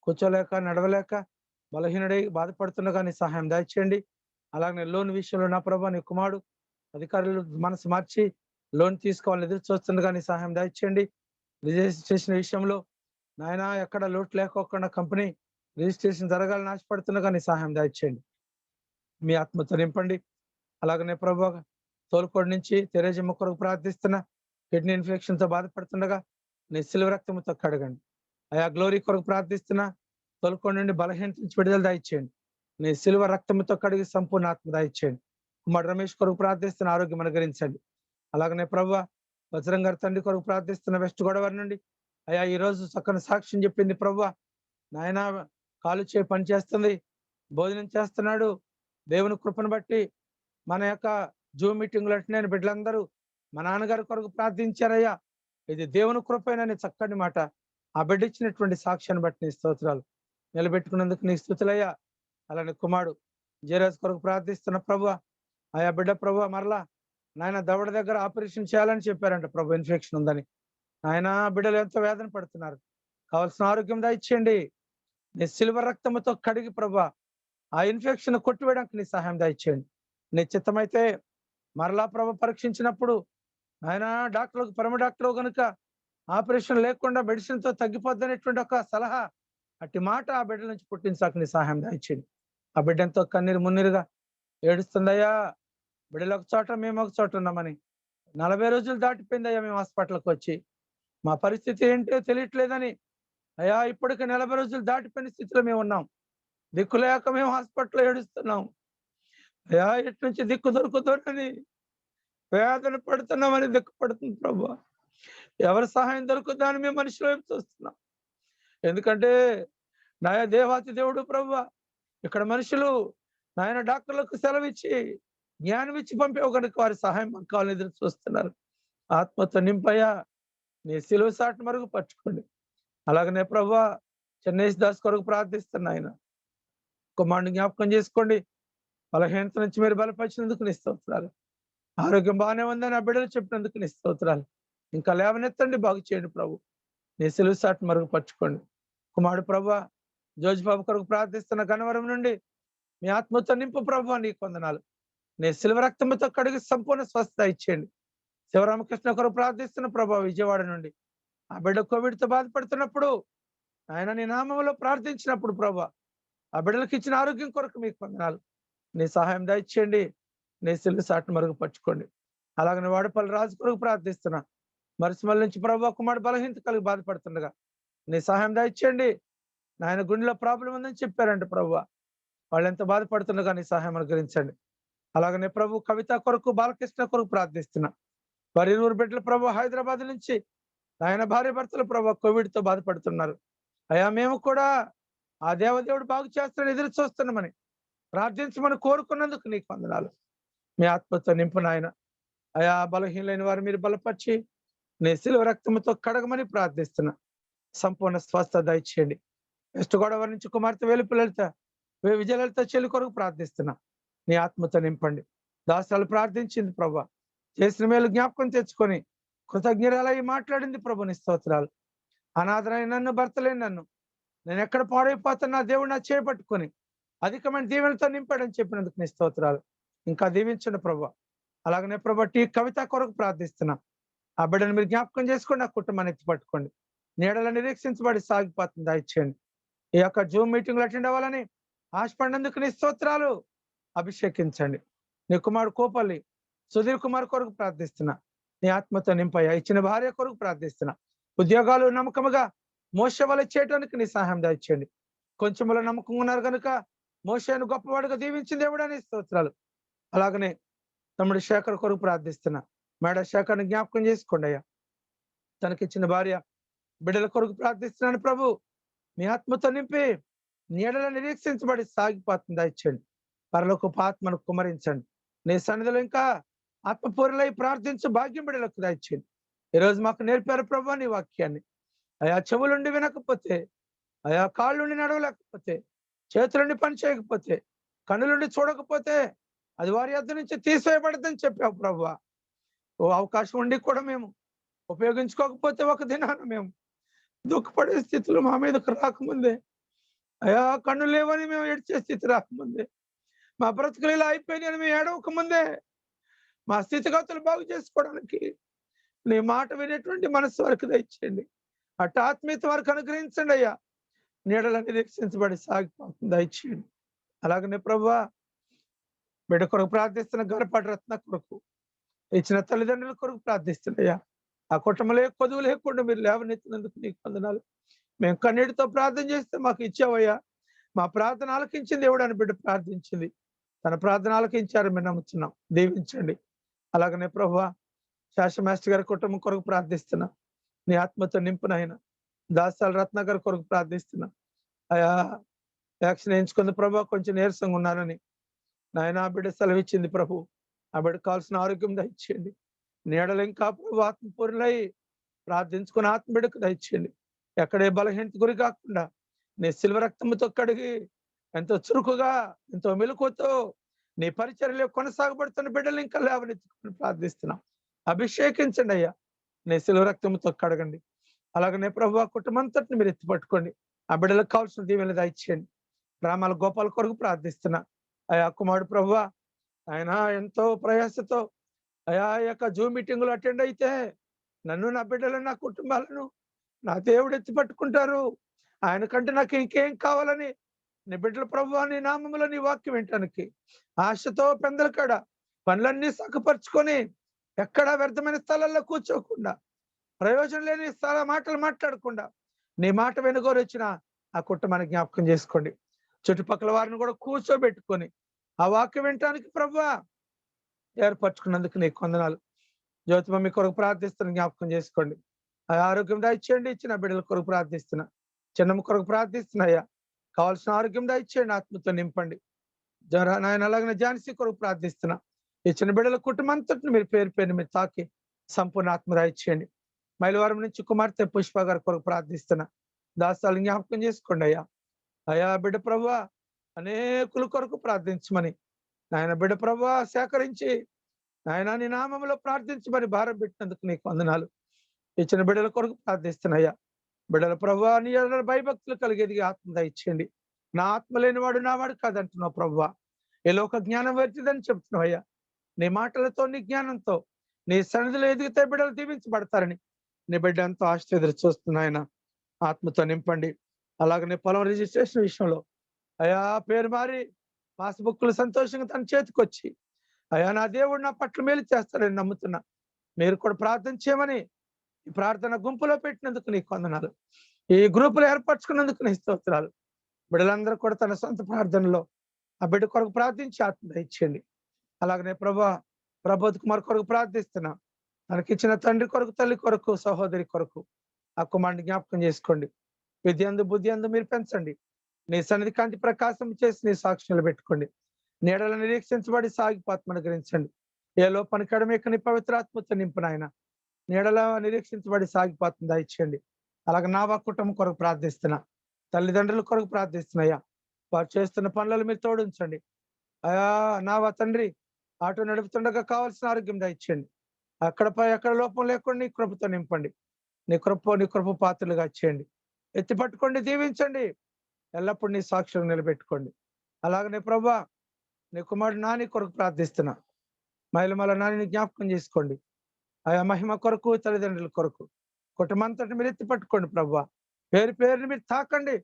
కూర్చోలేక నడవలేక బలహీనుడై బాధపడుతుండగా నీ సహాయం దయచేయండి. అలాగే లోన్ విషయంలో నా ప్రభా నీ కుమారుడు అధికారులు మనసు మార్చి లోన్ తీసుకోవాలని ఎదురు చూస్తుండగా నీ సహాయం దయచేయండి. రిజిస్ట్రేషన్ విషయంలో నాయన ఎక్కడ లోటు లేకోకుండా కంపెనీ రిజిస్ట్రేషన్ జరగాలని ఆశపడుతుండగా నీ సహాయం దయచేయండి. మీ ఆత్మతో నింపండి. అలాగనే ప్రభా తోలుకోడి నుంచి తెరేజమ్మ కొరకు ప్రార్థిస్తున్న కిడ్నీ ఇన్ఫెక్షన్ తో బాధపడుతుండగా నీ సిల్వ రక్తంతో కడగండి. ఆయా గ్లోరీ కొరకు ప్రార్థిస్తున్నా తోలుకోడి నుండి బలహీనత నుంచి విడుదల దయచేయండి. నీ సిల్వ రక్తంతో కడిగి సంపూర్ణ ఆత్మ దయచేయండి. కుమార్ రమేష్ కొరకు ప్రార్థిస్తున్న ఆరోగ్యం అనుగ్రహించండి. అలాగనే ప్రభా వజ్రం గారి తండ్రి కొరకు ప్రార్థిస్తున్న వెస్ట్ గోదావరి నుండి అయ్యా ఈ రోజు చక్కని సాక్ష్యం చెప్పింది ప్రభా. నాయన కాలు చేయి పని చేస్తుంది, భోజనం చేస్తున్నాడు. దేవుని కృపను బట్టి మన యొక్క జూమ్ మీటింగ్లు అంటే బిడ్డలందరూ మా నాన్నగారి కొరకు ప్రార్థించారయ్యా. ఇది దేవుని కృపైనని చక్కని మాట. ఆ బిడ్డ ఇచ్చినటువంటి సాక్ష్యాన్ని బట్టి నీ స్తోత్రాలు. నిలబెట్టుకున్నందుకు నీ స్తుతులయ్యా. అలానే కుమారుడు జయరాజ్ కొరకు ప్రార్థిస్తున్న ప్రభు ఆయా బిడ్డ ప్రభు మరలా నాయన దవడ దగ్గర ఆపరేషన్ చేయాలని చెప్పారంట ప్రభు, ఇన్ఫెక్షన్ ఉందని. ఆయన బిడ్డలు ఎంతో వేదన పడుతున్నారు. కావాల్సిన ఆరోగ్యం దయచేయండి. నీ సిల్వర్ రక్తంతో కడిగి ప్రభు ఆ ఇన్ఫెక్షన్ కొట్టివేయడానికి నీ సహాయం దయచేయండి. నీ చిత్తమైతే మరలా ప్రభు పరీక్షించినప్పుడు ఆయన డాక్టర్లకు పరమ డాక్టర్ కనుక ఆపరేషన్ లేకుండా మెడిసిన్ తో తగ్గిపోద్దనేటువంటి ఒక సలహా అట్టి మాట ఆ బిడ్డ నుంచి పుట్టించాక నీ సహాయం దాయిచ్చింది. ఆ బిడ్డ ఎంతో కన్నీరు మున్నీరుగా ఏడుస్తుందయ్యా, బిడ్డలు ఒక చోట మేము ఒక చోట ఉన్నామని. 40 రోజులు దాటిపోయిందయ్యా మేము హాస్పిటల్కి వచ్చి, మా పరిస్థితి ఏంటో తెలియట్లేదని. అయ్యా ఇప్పటికి 40 రోజులు దాటిపోయిన స్థితిలో మేము ఉన్నాం. దిక్కు లేక మేము హాస్పిటల్లో ఏడుస్తున్నాం. అయ్యా ఇటు నుంచి దిక్కు దొరుకుతుందని వేదన పడుతున్నామని దిక్కు పడుతుంది ప్రభు. ఎవరి సహాయం దొరుకుతుందని మేము మనుషులు వైపు చూస్తున్నాం. ఎందుకంటే నాయ దేవాతి దేవుడు ప్రభు, ఇక్కడ మనుషులు నాయన డాక్టర్లకు సెలవిచ్చి జ్ఞానం ఇచ్చి పంపేవు కనుక వారి సహాయం మాకు కావాలని ఎదురు చూస్తున్నారు. ఆత్మతో నింపయ్యా, నీ సిలువ సాటు మరుగు పట్టుకోండి. అలాగనే ప్రభు చెన్నై దాస్ కొరకు ప్రార్థిస్తున్నా. ఆయన కుమారుని జ్ఞాపకం చేసుకోండి. బలహీనత నుంచి మీరు బలపరిచినందుకు నీ స్తోత్రాలు. ఆరోగ్యం బాగానే ఉందని ఆ బిడ్డలు చెప్పినందుకు నీ స్తోత్రాలు. ఇంకా లేవనెత్తండి, బాగు చేయండి ప్రభు. నీ సిలువ సాటు మరుగుపరచుకోండి. కుమారుడు ప్రభు జోజిబాబు కొరకు ప్రార్థిస్తున్న గణవరం నుండి మీ ఆత్మతో నింపు ప్రభు, నీకు వందనాలు. నీ సిలువ రక్తంతో కడిగి సంపూర్ణ స్వస్థత ఇచ్చేయండి. శివరామకృష్ణ కొరకు ప్రార్థిస్తున్న ప్రభు విజయవాడ నుండి ఆ బిడ్డ కోవిడ్తో బాధపడుతున్నప్పుడు ఆయన నీ నామంలో ప్రార్థించినప్పుడు ప్రభు ఆ బిడ్డలకు ఇచ్చిన ఆరోగ్యం కొరకు మీకు వందనాలు. నీ సహాయం దయచేయండి. నీ సిలువ సాటు మరుగుపరచుకోండి. అలాగనే వాడపల్లి రాజు కొరకు ప్రార్థిస్తున్నా. మరిసిమల నుంచి ప్రభు కుమారుడు బలహీనత కలిగి బాధపడుతుండగా నీ సహాయం దయచేయండి. నాయన గుండెలో ప్రాబ్లం ఉందని చెప్పారంట ప్రభు. వాళ్ళు ఎంత బాధపడుతుండగా నీ సహాయం అనుగ్రహించండి. అలాగనే ప్రభు కవిత కొరకు బాలకృష్ణ కొరకు ప్రార్థిస్తున్నా. వారి 20 బిడ్డల ప్రభు హైదరాబాద్ నుంచి ఆయన భార్య భర్తలు ప్రభు కోవిడ్తో బాధపడుతున్నారు. అయ్యా మేము కూడా ఆ దేవదేవుడు బాగు చేస్తాడని ఎదురు చూస్తున్నామని ప్రార్థించమని కోరుకున్నందుకు నీకు వందనాలు. మీ ఆత్మతో నింపు నాయన. అయా బలహీనైన వారు మీరు బలపరిచి నీ సిలువ రక్తంతో కడగమని ప్రార్థిస్తున్నా. సంపూర్ణ స్వస్థత దయచేయండి. వెస్ట్ గోదావరి నుంచి కుమార్తె వేలుపు లలిత విజయలలిత చెల్లి కొరకు ప్రార్థిస్తున్నా. నీ ఆత్మతో నింపండి. దాసాలు ప్రార్థించింది ప్రభు, చేసిన మేలు జ్ఞాపకం తెచ్చుకొని కృతజ్ఞతలై మాట్లాడింది ప్రభు. నీ స్తోత్రాలు. అనాథరైన నన్ను, భర్తలేని నన్ను, నేను ఎక్కడ పాడైపోతున్నా దేవుడు నా చేపట్టుకొని అధికమైన దీవెనలతో నింపాడని చెప్పినందుకు నీ స్తోత్రాలు. ఇంకా దీవించండి ప్రభు. అలాగనే ప్రభు టీ కవిత కొరకు ప్రార్థిస్తున్నా. ఆ బిడ్డను మీరు జ్ఞాపకం చేసుకోండి. ఆ కుటుంబాన్ని ఎత్తి పట్టుకోండి. నీడలో నిరీక్షించబడి సాగిపోతుంది దయచేయండి. ఈ యొక్క జూమ్ మీటింగ్లు అటెండ్ అవ్వాలని ఆశపడినందుకు నీ స్తోత్రాలు. అభిషేకించండి. నీ కుమారుడు కోపల్లి సుధీర్ కుమార్ కొరకు ప్రార్థిస్తున్నా. నీ ఆత్మతో నింపయ్యా. ఇచ్చిన భార్య కొరకు ప్రార్థిస్తున్నా. ఉద్యోగాలు నమ్మకముగా మోషే వలె చేయడానికి నీ సహాయం దయచేయండి. కొంచెంలో నమ్మకం ఉన్నారు కనుక మోషేను గొప్పవాడుగా దీవించింది దేవుడని స్తోత్రాలు. అలాగనే తమ్ముడు శేఖర్ కొరకు ప్రార్థిస్తున్నా. మేడ శేఖర్ని జ్ఞాపకం చేసుకోండి అయ్యా. తనకిచ్చిన భార్య బిడ్డల కొరకు ప్రార్థిస్తున్నాను ప్రభు. మీ ఆత్మతో నింపి నీడలో నిరీక్షించబడి సాగిపోతుంది దయచేయండి. పరలోకపు ఆత్మను కుమరించండి. నీ సన్నిధిలో ఇంకా ఆత్మపూర్ణలై ప్రార్థించు భాగ్యం బిడ్డలకు దయచేయండి. ఈరోజు మాకు నేర్పారు ప్రభు నీ వాక్యాన్ని. అయా చెవులుండి వినకపోతే, అయా కాళ్ళుండి నడవలేకపోతే, చేతులుండి పని చేయకపోతే, కన్నులుండి చూడకపోతే అది వారి యొద్ద నుంచి తీసివేయబడదని చెప్పావు ప్రభు. ఓ అవకాశం ఉండి కూడా మేము ఉపయోగించుకోకపోతే ఒక దినాన మేము దుఃఖపడే స్థితిలో మా మీదకు రాకముందే, అయా కన్ను లేవని మేము ఏడ్చే స్థితి రాకముందే, మా బ్రతుకులు ఇలా అయిపోయినాయని మేము ఏడవక ముందే మా స్థితిగతులు బాగు చేసుకోవడానికి నీ మాట వినేటువంటి మనసు వరకు దయచేయండి. అటు ఆత్మీయత వరకు అనుగ్రహించండి అయ్యా. నీడలన్నీ రక్షించబడి సాగిపోతుంది దయచేయండి. అలాగనే ప్రభువా బిడ్డ కొరకు ప్రార్థిస్తున్న గడపాటి రత్న కొరకు ఇచ్చిన తల్లిదండ్రుల కొరకు ప్రార్థిస్తున్నాయ్యా. ఆ కుటుంబంలో కొదువు లేకుండా మీరు లేవనెత్తినందుకు నీకు వందనాలు. మేము కన్నీటితో ప్రార్థన చేస్తే మాకు ఇచ్చావయ్యా. మా ప్రార్థన ఆలకించింది దేవుడు అని బిడ్డ ప్రార్థించింది. తన ప్రార్థన ఆలకించారు మేము నమ్ముతున్నాం. దీవించండి. అలాగనే ప్రభువా శాస్త్ర మాస్టర్ గారి కుటుంబం కొరకు ప్రార్థిస్తున్నా. నీ ఆత్మతో నింపునైనా. దాసాల రత్న గారి కొరకు ప్రార్థిస్తున్నా. అయా వ్యాక్సిన్ వేయించుకుంది ప్రభు, కొంచెం నీరసంగా ఉన్నారని నాయన బిడ్డ సెలవిచ్చింది ప్రభు. ఆ బిడ్డ కావాల్సిన ఆరోగ్యం దయచేయండి. నీడలు ఇంకా ప్రభు ఆత్మపూర్ణలై ప్రార్థించుకుని ఆత్మ బిడ్డకు దయచేయండి. ఎక్కడే బలహీనత గురి కాకుండా నీ సిల్వ రక్తంతో కడిగి ఎంతో చురుకుగా ఎంతో మెలకువతో నీ పరిచర్యలో కొనసాగబడుతున్న బిడ్డలు ఇంకా లేవనెత్తుకుని ప్రార్థిస్తున్నాం. అభిషేకించండి అయ్యా. నీ సిల్వ రక్తంతో కడగండి. అలాగనే ప్రభు కుటుంబంతటిని మీరు ఎత్తి పట్టుకోండి. ఆ బిడ్డలకు కావాల్సిన దీవెనలు దయచేయండి. రామాల గోపాల కొరకు ప్రార్థిస్తున్నా. అయ్యా కుమారుడు ప్రభు ఆయన ఎంతో ప్రయాసతో అయా యొక్క జూమ్ మీటింగులు అటెండ్ అయితే నన్ను, నా బిడ్డలను, నా కుటుంబాలను నా దేవుడు ఎత్తి పట్టుకుంటారు. ఆయన కంటే నాకు ఇంకేం కావాలని నీ బిడ్డల ప్రభువా నీ నామములో నీ వాక్యం వినటానికి ఆశతో పెందల కాడ పనులన్నీ సక్కపరుచుకొని ఎక్కడా వ్యర్థమైన స్థలాల్లో కూర్చోకుండా, ప్రయోజనం లేని మాటలు మాట్లాడకుండా నీ మాట వెనుగోరు వచ్చిన ఆ కుటుంబాన్ని జ్ఞాపకం చేసుకోండి. చుట్టుపక్కల వారిని కూడా కూర్చోబెట్టుకొని ఆ వాక్యం వినటానికి ప్రభువా ఏర్పరచుకున్నందుకు నీకు వందనాలు. జ్యోతి మమ్మీ కొరకు ప్రార్థిస్తున్న జ్ఞాపకం చేసుకోండి. ఆ ఆరోగ్యం దయచేయండి. ఇచ్చిన బిడ్డల కొరకు ప్రార్థిస్తున్నా. చిన్నమ్మ కొరకు ప్రార్థిస్తున్నాయా, కావాల్సిన ఆరోగ్యం దయచేయండి, ఆత్మతో నింపండి. నాయన అలాగే ఝాన్సీ కొరకు ప్రార్థిస్తున్నా. ఇచ్చిన బిడ్డల కుటుంబంతటిని మీరు పేరు పేరు మీరు తాకి సంపూర్ణ ఆత్మ దయచేయండి. మైలవరం నుంచి కుమార్తె పుష్ప గారి కొరకు ప్రార్థిస్తున్నా. దాసాలు జ్ఞాపకం చేసుకోండి అయ్యా. అయా బిడ్డ ప్రభువా అనేకుల కొరకు ప్రార్థించమని నాయన బిడ్డ ప్రభువా సేకరించి నాయన నీ నామంలో ప్రార్థించమని భారం పెట్టినందుకు నీకు వందనాలు. ఇచ్చిన బిడ్డల కొరకు ప్రార్థిస్తున్నాయ్యా. బిడ్డల ప్రభువా నీ ఎడల భయభక్తులు కలిగేది ఆత్మ దయచేయండి. నా ఆత్మ లేనివాడు నా వాడు కాదంటున్నావు ప్రభువా. ఏ లోక జ్ఞానం వచ్చిందని చెప్తున్నావు అయ్యా. నీ మాటలతో నీ జ్ఞానంతో నీ సన్నిధిలో ఎదిగితే బిడ్డలు దీవించబడతారని నీ బిడ్డ ఎంతో ఆశ్చర్య చూస్తున్నాయన. ఆత్మతో నింపండి. అలాగనే పొలం రిజిస్ట్రేషన్ విషయంలో అయా పేరు మారి పాస్బుక్లు సంతోషంగా తన చేతికి వచ్చి అయా నా దేవుడు నా పట్ల మేలు చేస్తారని నమ్ముతున్నా. మీరు కూడా ప్రార్థన చేయమని ఈ ప్రార్థన గుంపులో పెట్టినందుకు నీకు వందనాలు. ఈ గ్రూపులు ఏర్పరచుకున్నందుకు నీ స్తోత్రాలు. బిడ్డలందరూ కూడా తన సొంత ప్రార్థనలో ఆ బిడ్డ కొరకు ప్రార్థించి ఆత్మ ఇచ్చేయండి. అలాగనే ప్రబోధ్ కుమార్ కొరకు ప్రార్థిస్తున్నా. తనకిచ్చిన తండ్రి కొరకు, తల్లి కొరకు, సహోదరి కొరకు ఆ కుమారుని జ్ఞాపకం చేసుకోండి. విద్యందు బుద్ధి అందు మీరు పెంచండి. నీ సన్నిధి కాంతి ప్రకాశం చేసి నీ సాక్షులు పెట్టుకోండి. నీడల నిరీక్షించబడి సాగిపోతమని గ్రహించండి. ఏ లోపానికి అడమేక నీ పవిత్రాత్మతో నింపున ఆయన నీడల నిరీక్షించబడి సాగిపోతుంది ఇచ్చేయండి. అలాగే నావా కుటుంబం కొరకు ప్రార్థిస్తున్నా. తల్లిదండ్రుల కొరకు ప్రార్థిస్తున్నాయా. వారు చేస్తున్న పనులను మీరు తోడించండి. అయా నావా తండ్రి ఆటో నడుపుతుండగా కావాల్సిన ఆరోగ్యం దయచేయండి. ఎక్కడ లోపం లేకుండా నీ కృపతో నింపండి. నీ కృప పాత్రలుగా చేయండి. ఎత్తి పట్టుకోండి, దీవించండి. ఎల్లప్పుడూ నీ సాక్షులు నిలబెట్టుకోండి. అలాగనే ప్రభా నీ కుమారుడు నాని కొరకు ప్రార్థిస్తున్నా. మహిళ నాని జ్ఞాపకం చేసుకోండి. ఆయా మహిమ కొరకు, తల్లిదండ్రుల కొరకు, కుటుంబంతటి మీరు ఎత్తి పట్టుకోండి ప్రభా. పేరు పేరుని మీరు తాకండి.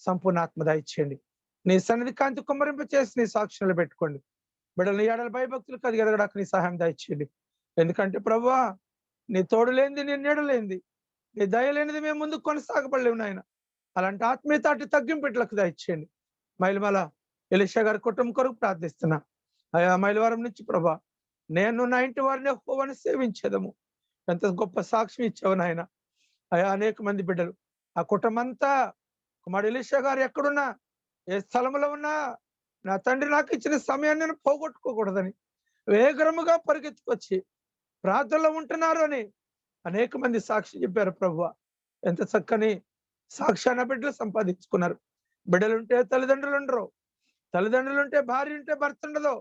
సంపూర్ణ ఆత్మ దయచేయండి. నీ సన్నిధి కాంతి కుమ్మరింప చేసి నీ సాక్షులు పెట్టుకోండి. బిడ్డలు ఏడాది భయభక్తులు ఎదగడానికి నీ సహాయం దయచేయండి. ఎందుకంటే ప్రభువా నీ తోడు లేనిది, నీ నీడ లేనిది, నీ దయ లేనిది మేము ముందుకు కొనసాగబడలేవు నాయన. అలాంటి ఆత్మీయత అటు తగ్గింపెట్లకు దయచేయండి. మైలమల ఎలీషా గారి కుటుంబం కొరకు ప్రార్థిస్తున్నా. ఆయా మైలవరం నుంచి ప్రభా నేను నా ఇంటి వారిని యెహోవాను సేవించేదము. ఎంత గొప్ప సాక్ష్యం ఇచ్చావు నాయన. ఆయా అనేక మంది బిడ్డలు ఆ కుటుంబం అంతా కుమారుడు ఎలీషా గారు ఎక్కడున్నా, ఏ స్థలంలో ఉన్నా నా తండ్రి నాకు ఇచ్చిన సమయాన్ని నేను పోగొట్టుకోకూడదని వేగరముగా పరిగెత్తుకొచ్చి ప్రార్థనలో ఉంటున్నారు అని అనేక మంది సాక్షి చెప్పారు ప్రభువ. ఎంత చక్కని సాక్ష్యాన్ని బిడ్డలు సంపాదించుకున్నారు. బిడ్డలుంటే తల్లిదండ్రులు ఉండరు, తల్లిదండ్రులుంటే భార్య ఉంటే భర్త ఉండదు,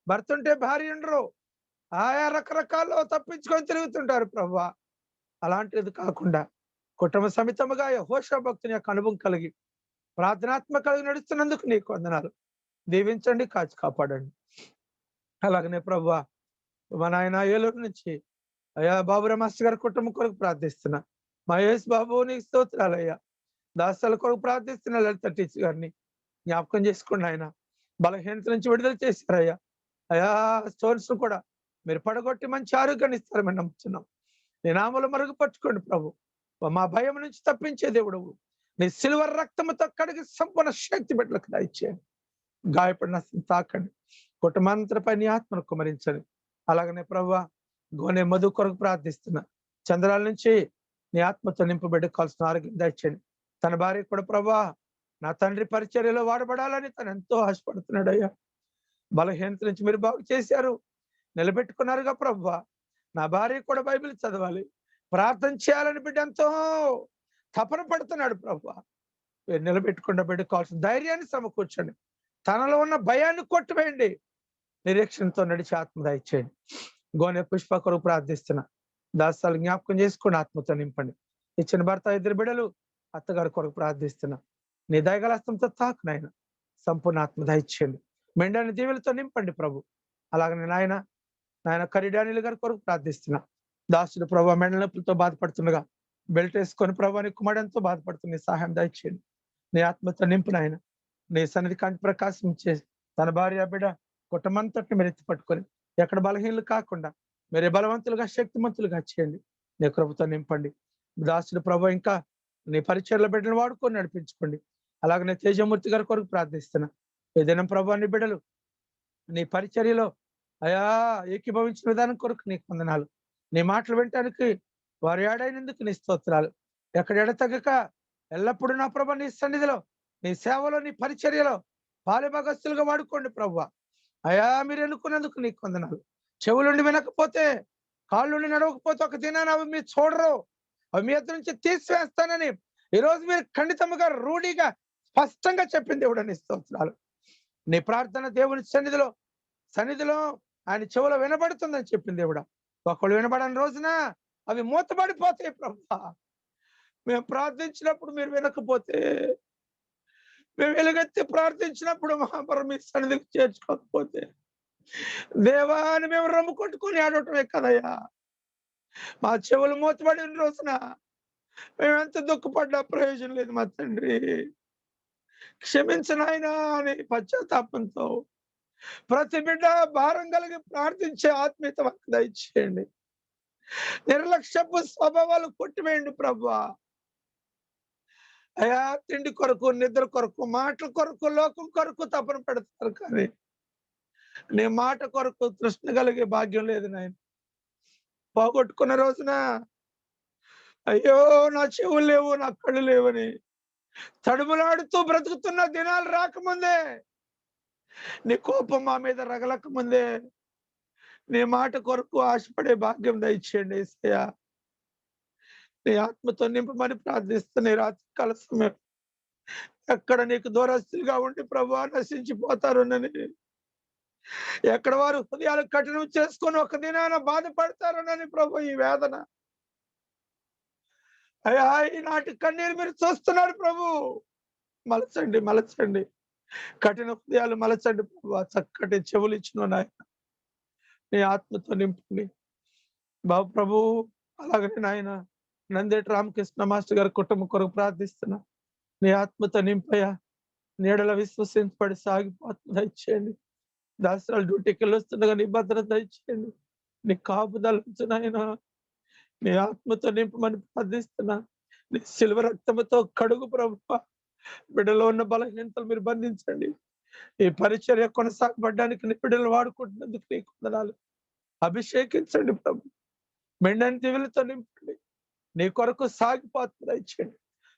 భర్త ఉంటే భార్య ఉండరు. ఆయా రకరకాల్లో తప్పించుకొని తిరుగుతుంటారు ప్రభువ. అలాంటిది కాకుండా కుటుంబ సమితముగా యెహోషువ భక్తుని యొక్క అనుభవం కలిగి ప్రార్థనాత్మ కలిగి నడుస్తున్నందుకు నీకు వందనాలు. దీవించండి, కాచి కాపాడండి. అలాగనే ప్రభువా మా నాయన ఏలూరు నుంచి అయ్యా బాబురావు మాస్టర్ గారి కుటుంబం కొరకు ప్రార్థిస్తున్నా. మహేష్ బాబు నీకు స్తోత్రాలయ్యా. దాసాల కొరకు ప్రార్థిస్తున్నా. లలిత టీచర్ గారిని జ్ఞాపకం చేసుకోండి ఆయన. బలహీనత నుంచి విడుదల చేశారయ్యా. అయా స్టోన్స్ కూడా మీరు పడగొట్టి మంచి ఆరోగ్యాన్ని ఇస్తారని నమ్ముతున్నాం. నీ నామలు మరుగుపరుచుకోండి ప్రభు. మా భయం నుంచి తప్పించే దేవుడు నీ సిల్వర్ రక్తముతో కడిగి సంపూర్ణ శక్తి బిడ్డలకు దయచేయండి. గాయపడిన తాకండి. కుటుంబాంతరపై నీ ఆత్మను కుమరించండి. అలాగనే ప్రభువా గోనె మధు కొరకు ప్రార్థిస్తున్నా. చంద్రాల నుంచి నీ ఆత్మతో నింపబెట్టి కావాల్సిన ఆరోగ్యం దయచేయండి. తన భార్య కూడా ప్రభువా నా తండ్రి పరిచర్యలో వాడబడాలని తను ఎంతో ఆశపడుతున్నాడు అయ్యా. బలహీనత నుంచి మీరు బాగు చేశారు, నిలబెట్టుకున్నారుగా ప్రభువా. నా భార్య కూడా బైబిల్ చదవాలి, ప్రార్థన చేయాలని బిడ్డ ఎంతో తపన పడుతున్నాడు ప్రభువా. మీరు నిలబెట్టుకున్న బిడ్డ కావాల్సిన ధైర్యాన్ని సమకూర్చండి. తనలో ఉన్న భయాన్ని కొట్టివేయండి. నిరీక్షణతో నడిచి ఆత్మ దయచేయండి. గోనె పుష్ప కొరకు ప్రార్థిస్తున్నా. దాసాలు జ్ఞాపకం చేసుకుని ఆత్మతో నింపండి. ఇచ్చిన భర్త 2 బిడ్డలు అత్తగారి కొరకు ప్రార్థిస్తున్నా. నీ దయగలస్తంతో తాకు నాయన. సంపూర్ణ ఆత్మ దయచేయండి. మెండని దీవులతో నింపండి ప్రభు. అలాగనే నాయన నాయన కరిడానిల్ గారి కొరకు ప్రార్థిస్తున్నా. దాసుడు ప్రభా మెండల నొప్పులతో బాధపడుతుండగా బెల్ట్ వేసుకొని ప్రభా నీ కుమారుడు బాధపడుతుంది. సహాయం దయచేయండి. నీ ఆత్మతో నింపు నాయన. నీ సన్నిధి కాంతి ప్రకాశం చేసి తన భార్య బిడ్డ కుటుంబంతటిని మీరు ఎత్తి పట్టుకొని ఎక్కడ బలహీనలు కాకుండా మీరే బలవంతులుగా శక్తిమంతులుగా చేయండి. నీ కృపతో నింపండి. దాసుడు ప్రభు ఇంకా నీ పరిచర్ల బిడ్డలు వాడుకొని నడిపించుకోండి. అలాగనే తేజమూర్తి గారి కొరకు ప్రార్థిస్తున్నా. ఏదైనా ప్రభు నీ బిడ్డలు నీ పరిచర్యలో అయా ఏకీభవించిన విధానం కొరకు నీకు వందనాలు. నీ మాటలు వినటానికి వారు ఏడైనందుకు నీ స్తోత్రాలు. ఎక్కడ ఎడతగ్గక ఎల్లప్పుడూ నా ప్రభు నీ సన్నిధిలో నీ సేవలో నీ పరిచర్యలో పాలుభాగస్తులుగా వాడుకోండి ప్రభు. అయా మీరు ఎన్నుకున్నందుకు నీకు వందనాలు. చెవులుండి వినకపోతే కాళ్ళుండి నడవకపోతే ఒక దినాన్ని అవి మీరు చూడరు, అవి మీ ఎదురు నుంచి తీసివేస్తానని ఈరోజు మీరు ఖండితముగా రూఢిగా స్పష్టంగా చెప్పింది దేవుడు. నీ స్తోత్రాలు. నీ ప్రార్థన దేవుని సన్నిధిలో ఆయన చెవులో వినబడుతుందని చెప్పింది దేవుడా. ఒకళ్ళు వినబడని రోజున అవి మూతబడిపోతాయి ప్రభా. మేము ప్రార్థించినప్పుడు మీరు వినకపోతే, మేము వెలుగెత్తి ప్రార్థించినప్పుడు మహాపరం మీ సన్నిధికి చేర్చుకోకపోతే దేవాన్ని మేము రమ్ము కొట్టుకొని ఆడటమే కదయ్యా. మా చెవులు మూతబడిన రోజున మేము ఎంత దుఃఖపడ్డా ప్రయోజనం లేదు మా తండ్రి. క్షమించనాయనా అని పశ్చాత్తాపంతో ప్రతి బిడ్డ భారం కలిగి ప్రార్థించే ఆత్మీయత మాకు దయచేయండి. నిర్లక్ష్యపు స్వభావాలు కొట్టివేయండి ప్రభువా. అయా తిండి కొరకు, నిద్ర కొరకు, మాటల కొరకు, లోకం కొరకు తపన పెడతారు, కానీ నీ మాట కొరకు తృష్ణ కలిగే భాగ్యం లేదు నాయన. పోగొట్టుకున్న రోజున అయ్యో నా చెవులు లేవు, నా కళ్ళు లేవని తడుములాడుతూ బ్రతుకుతున్న దినాలు రాకముందే, నీ కోపం మా మీద రగలక ముందే నీ మాట కొరకు ఆశపడే భాగ్యం దయచేయండి యేసయ్యా. నీ ఆత్మతో నింపమని ప్రార్థిస్తున్న రాత్రి కాల సమయం ఎక్కడ నీకు దూరస్తులుగా ఉండి ప్రభువా నశించిపోతారునని, ఎక్కడ వారు హృదయాలు కఠినం చేసుకొని ఒక దినాన బాధపడతారునని ప్రభు ఈ వేదన అయ్యా ఈనాటి కన్నీరు మీరు చూస్తున్నారు ప్రభు. మలచండి కఠిన హృదయాలు మలచండి ప్రభు. చక్కటి చెవులు ఇచ్చిన నాయన నీ ఆత్మతో నింపండి బాబు ప్రభు. అలాగనే నాయన నందేటి రామకృష్ణ మాస్టర్ గారి కుటుంబం కొరకు ప్రార్థిస్తున్నా. నీ ఆత్మతో నింపయ్యా. నీడల విశ్వసించబడి సాగిపోతుంది దయచేయండి. దాసరాలు డ్యూటీకి వెళ్ళొస్తుండగా నీ భద్రత దయచేయండి. నీ కాపుదల నాయన నీ ఆత్మతో నింపమని ప్రార్థిస్తున్నా. నీ శిలువ రక్తముతో కడుగు ప్రభు. బిడ్డలో ఉన్న బలహీనతలు మీరు బంధించండి. ఈ పరిచర్య కొనసాగబడ్డానికి నీ బిడ్డలు వాడుకుంటున్నందుకు నీకు వందనాలు. అభిషేకించండి ప్రభు. మెండని దివులతో నింపండి. నీ కొరకు సాగిపోతుంది దయచేయండి.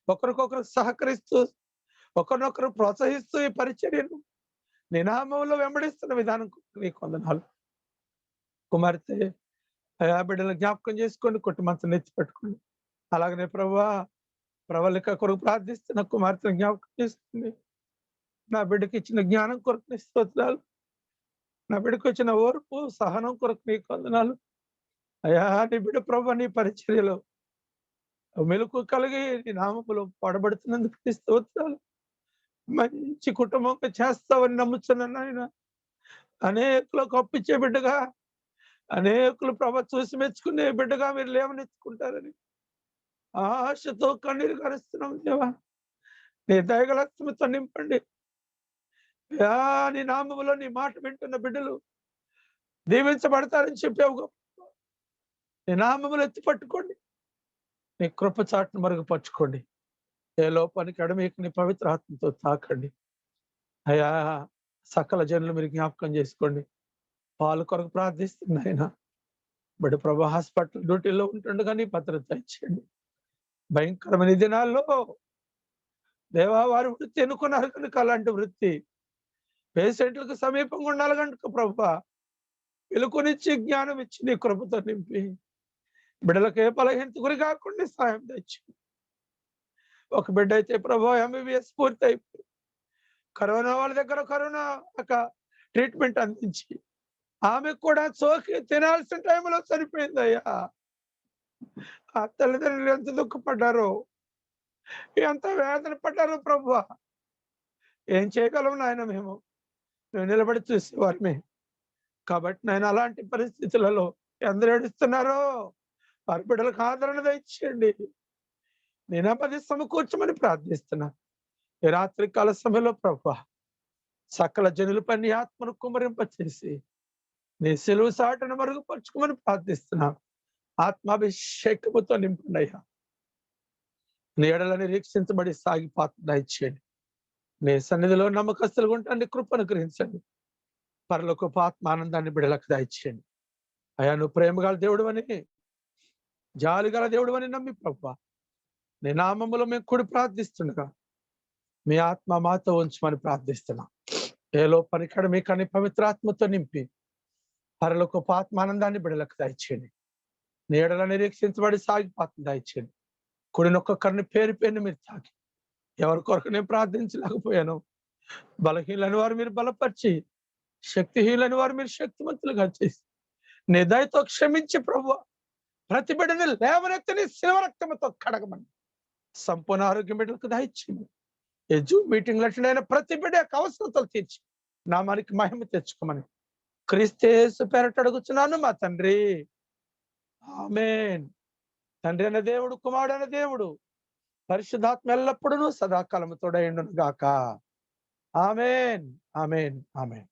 ఒకరికొకరు సహకరిస్తూ ఒకరినొకరు ప్రోత్సహిస్తూ ఈ పరిచర్యను నీ నామంలో వెంబడిస్తున్న విధానం నీకు వందనాలు. కుమార్తె అయా బిడ్డలు జ్ఞాపకం చేసుకోండి, కుటుంబంతో ఎత్తి పెట్టుకోండి. అలాగనే ప్రభువా ప్రవళిక కొరకు ప్రార్థిస్తున్న కుమార్తెను జ్ఞాపకం చేసుకోండి. నా బిడ్డకి ఇచ్చిన జ్ఞానం కొరకు నీ స్తోత్రాలు. నా బిడ్డకు వచ్చిన ఓర్పు సహనం కొరకు నీకు వందనాలు. అయా నీ బిడ్డ ప్రభు నీ పరిచర్యలో మెలకు కలిగి నీ నామములో పడబడుతున్నందుకు నీ స్తోత్రాలు. మంచి కుటుంబంగా చేస్తావని నమ్ముతున్నాను ఆయన. అనేకులకు అప్పించే బిడ్డగా, అనేకులు ప్రభ చూసి మెచ్చుకునే బిడ్డగా మీరు లేవనెత్తుకుంటారని ఆశతో కన్నీరు కరుస్తున్నాం దేవా. నీ దయగలత్వంతో నింపండి. నీ నామములో నీ మాట వింటున్న బిడ్డలు దీవించబడతారని చెప్పావు. నీ నామములు ఎత్తి పట్టుకోండి. నీ కృప చాటును మరుగుపరుచుకోండి. ఏ లోపానికి అడమేకి నీ పవిత్ర ఆత్మతో తాకండి. అయా సకల జనులు మీరు జ్ఞాపకం చేసుకోండి. పాలు కొరకు ప్రార్థిస్తుంది ఆయన. బడి ప్రభు హాస్పిటల్ డ్యూటీలో ఉంటుండగా నీ భద్రత ఇచ్చేయండి. భయంకరమైన దినాల్లో దేవా వారి వృత్తి ఎన్నుకున్నారు కనుక అలాంటి వృత్తి పేషెంట్లకు సమీపంగా ఉండాలి కనుక ప్రభు వెలుకొనిచ్చి జ్ఞానం ఇచ్చి నీ కృపతో నింపి బిడ్డలకు ఏ బలహీనత గురి కాకుండా సాయం తెచ్చి ఒక బిడ్డ అయితే ప్రభు ఎంబీబీఎస్ పూర్తి అయిపోయి కరోనా వాళ్ళ దగ్గర కరోనా ట్రీట్మెంట్ అందించి ఆమెకు కూడా సోకి తినాల్సిన టైంలో చనిపోయింది అయ్యా. ఆ తల్లిదండ్రులు ఎంత దుఃఖపడ్డారో, ఎంత వేదన పడ్డారో ప్రభు. ఏం చేయగలం నాయన? మేము నిలబడి చూసేవారమే. కాబట్టి నేను అలాంటి పరిస్థితులలో ఎందరు ఏడుస్తున్నారో వారి బిడ్డలకు ఆదరణ దయచేయండి. నేను నెమ్మది సమకూర్చమని ప్రార్థిస్తున్నా. ఈ రాత్రి కాల సమయంలో ప్రభువా సకల జనులపై నీ ఆత్మను కుమ్మరింపచేసి నీ సెలువు సాటను మరుగుపరుచుకోమని ప్రార్థిస్తున్నా. ఆత్మాభిషేకముతో నింపండి అయ్యా. నీ ఎడల నిరీక్షించబడి సాగిపోతుంది దయచేయండి. నీ సన్నిధిలో నమ్మకస్తులుగా ఉంటాన్ని కృపను గ్రహించండి. పరలోకపు ఆత్మానందాన్ని బిడలకు దయచేయండి. అయ్యా నువ్వు ప్రేమగల దేవుడు అని, జాలి గల దేవుడు అని నమ్మి ప్రభువా నీ నామములో మేము కూడి ప్రార్థిస్తుండగా మీ ఆత్మ మాతో ఉంచమని ప్రార్థిస్తున్నా. ఏ లోపనికడ మీ కానీ పవిత్రాత్మతో నింపి పరలోకపు ఆత్మానందాన్ని బిడలకు దయచేయండి. నీ ఎడల నిరీక్షించబడి సాగిపోతుంది దయచేయండి. కుడినొక్కరిని పేరు పేరుని మీరు తాకి ఎవరి కొరకు నేను ప్రార్థించలేకపోయాను. బలహీనని వారు మీరు బలపరిచి, శక్తిహీనని వారు మీరు శక్తివంతులుగా చేసి నీ దయతో క్షమించి ప్రభువా ప్రతి బిడ్డని లేవనెత్తని శిలువ రక్తముతో కడగమని సంపూర్ణ ఆరోగ్యం బిడ్డలకు దయచేయండి. ఈ జూమ్ మీటింగ్ లక్షణమైన ప్రతి బిడ్డ యొక్క అవసరతలు తీర్చి నామానికి మహిమ తెచ్చుకోమని క్రీస్తు యేసు పేరట అడుగుచున్నాను మా తండ్రి. ఆమేన్. తండ్రి అనే దేవుడు, కుమారుడు అనే దేవుడు, పరిశుద్ధాత్మ ఎల్లప్పుడూ సదాకాలము తోడై ఉండును గాక. ఆమేన్, ఆమేన్, ఆమేన్.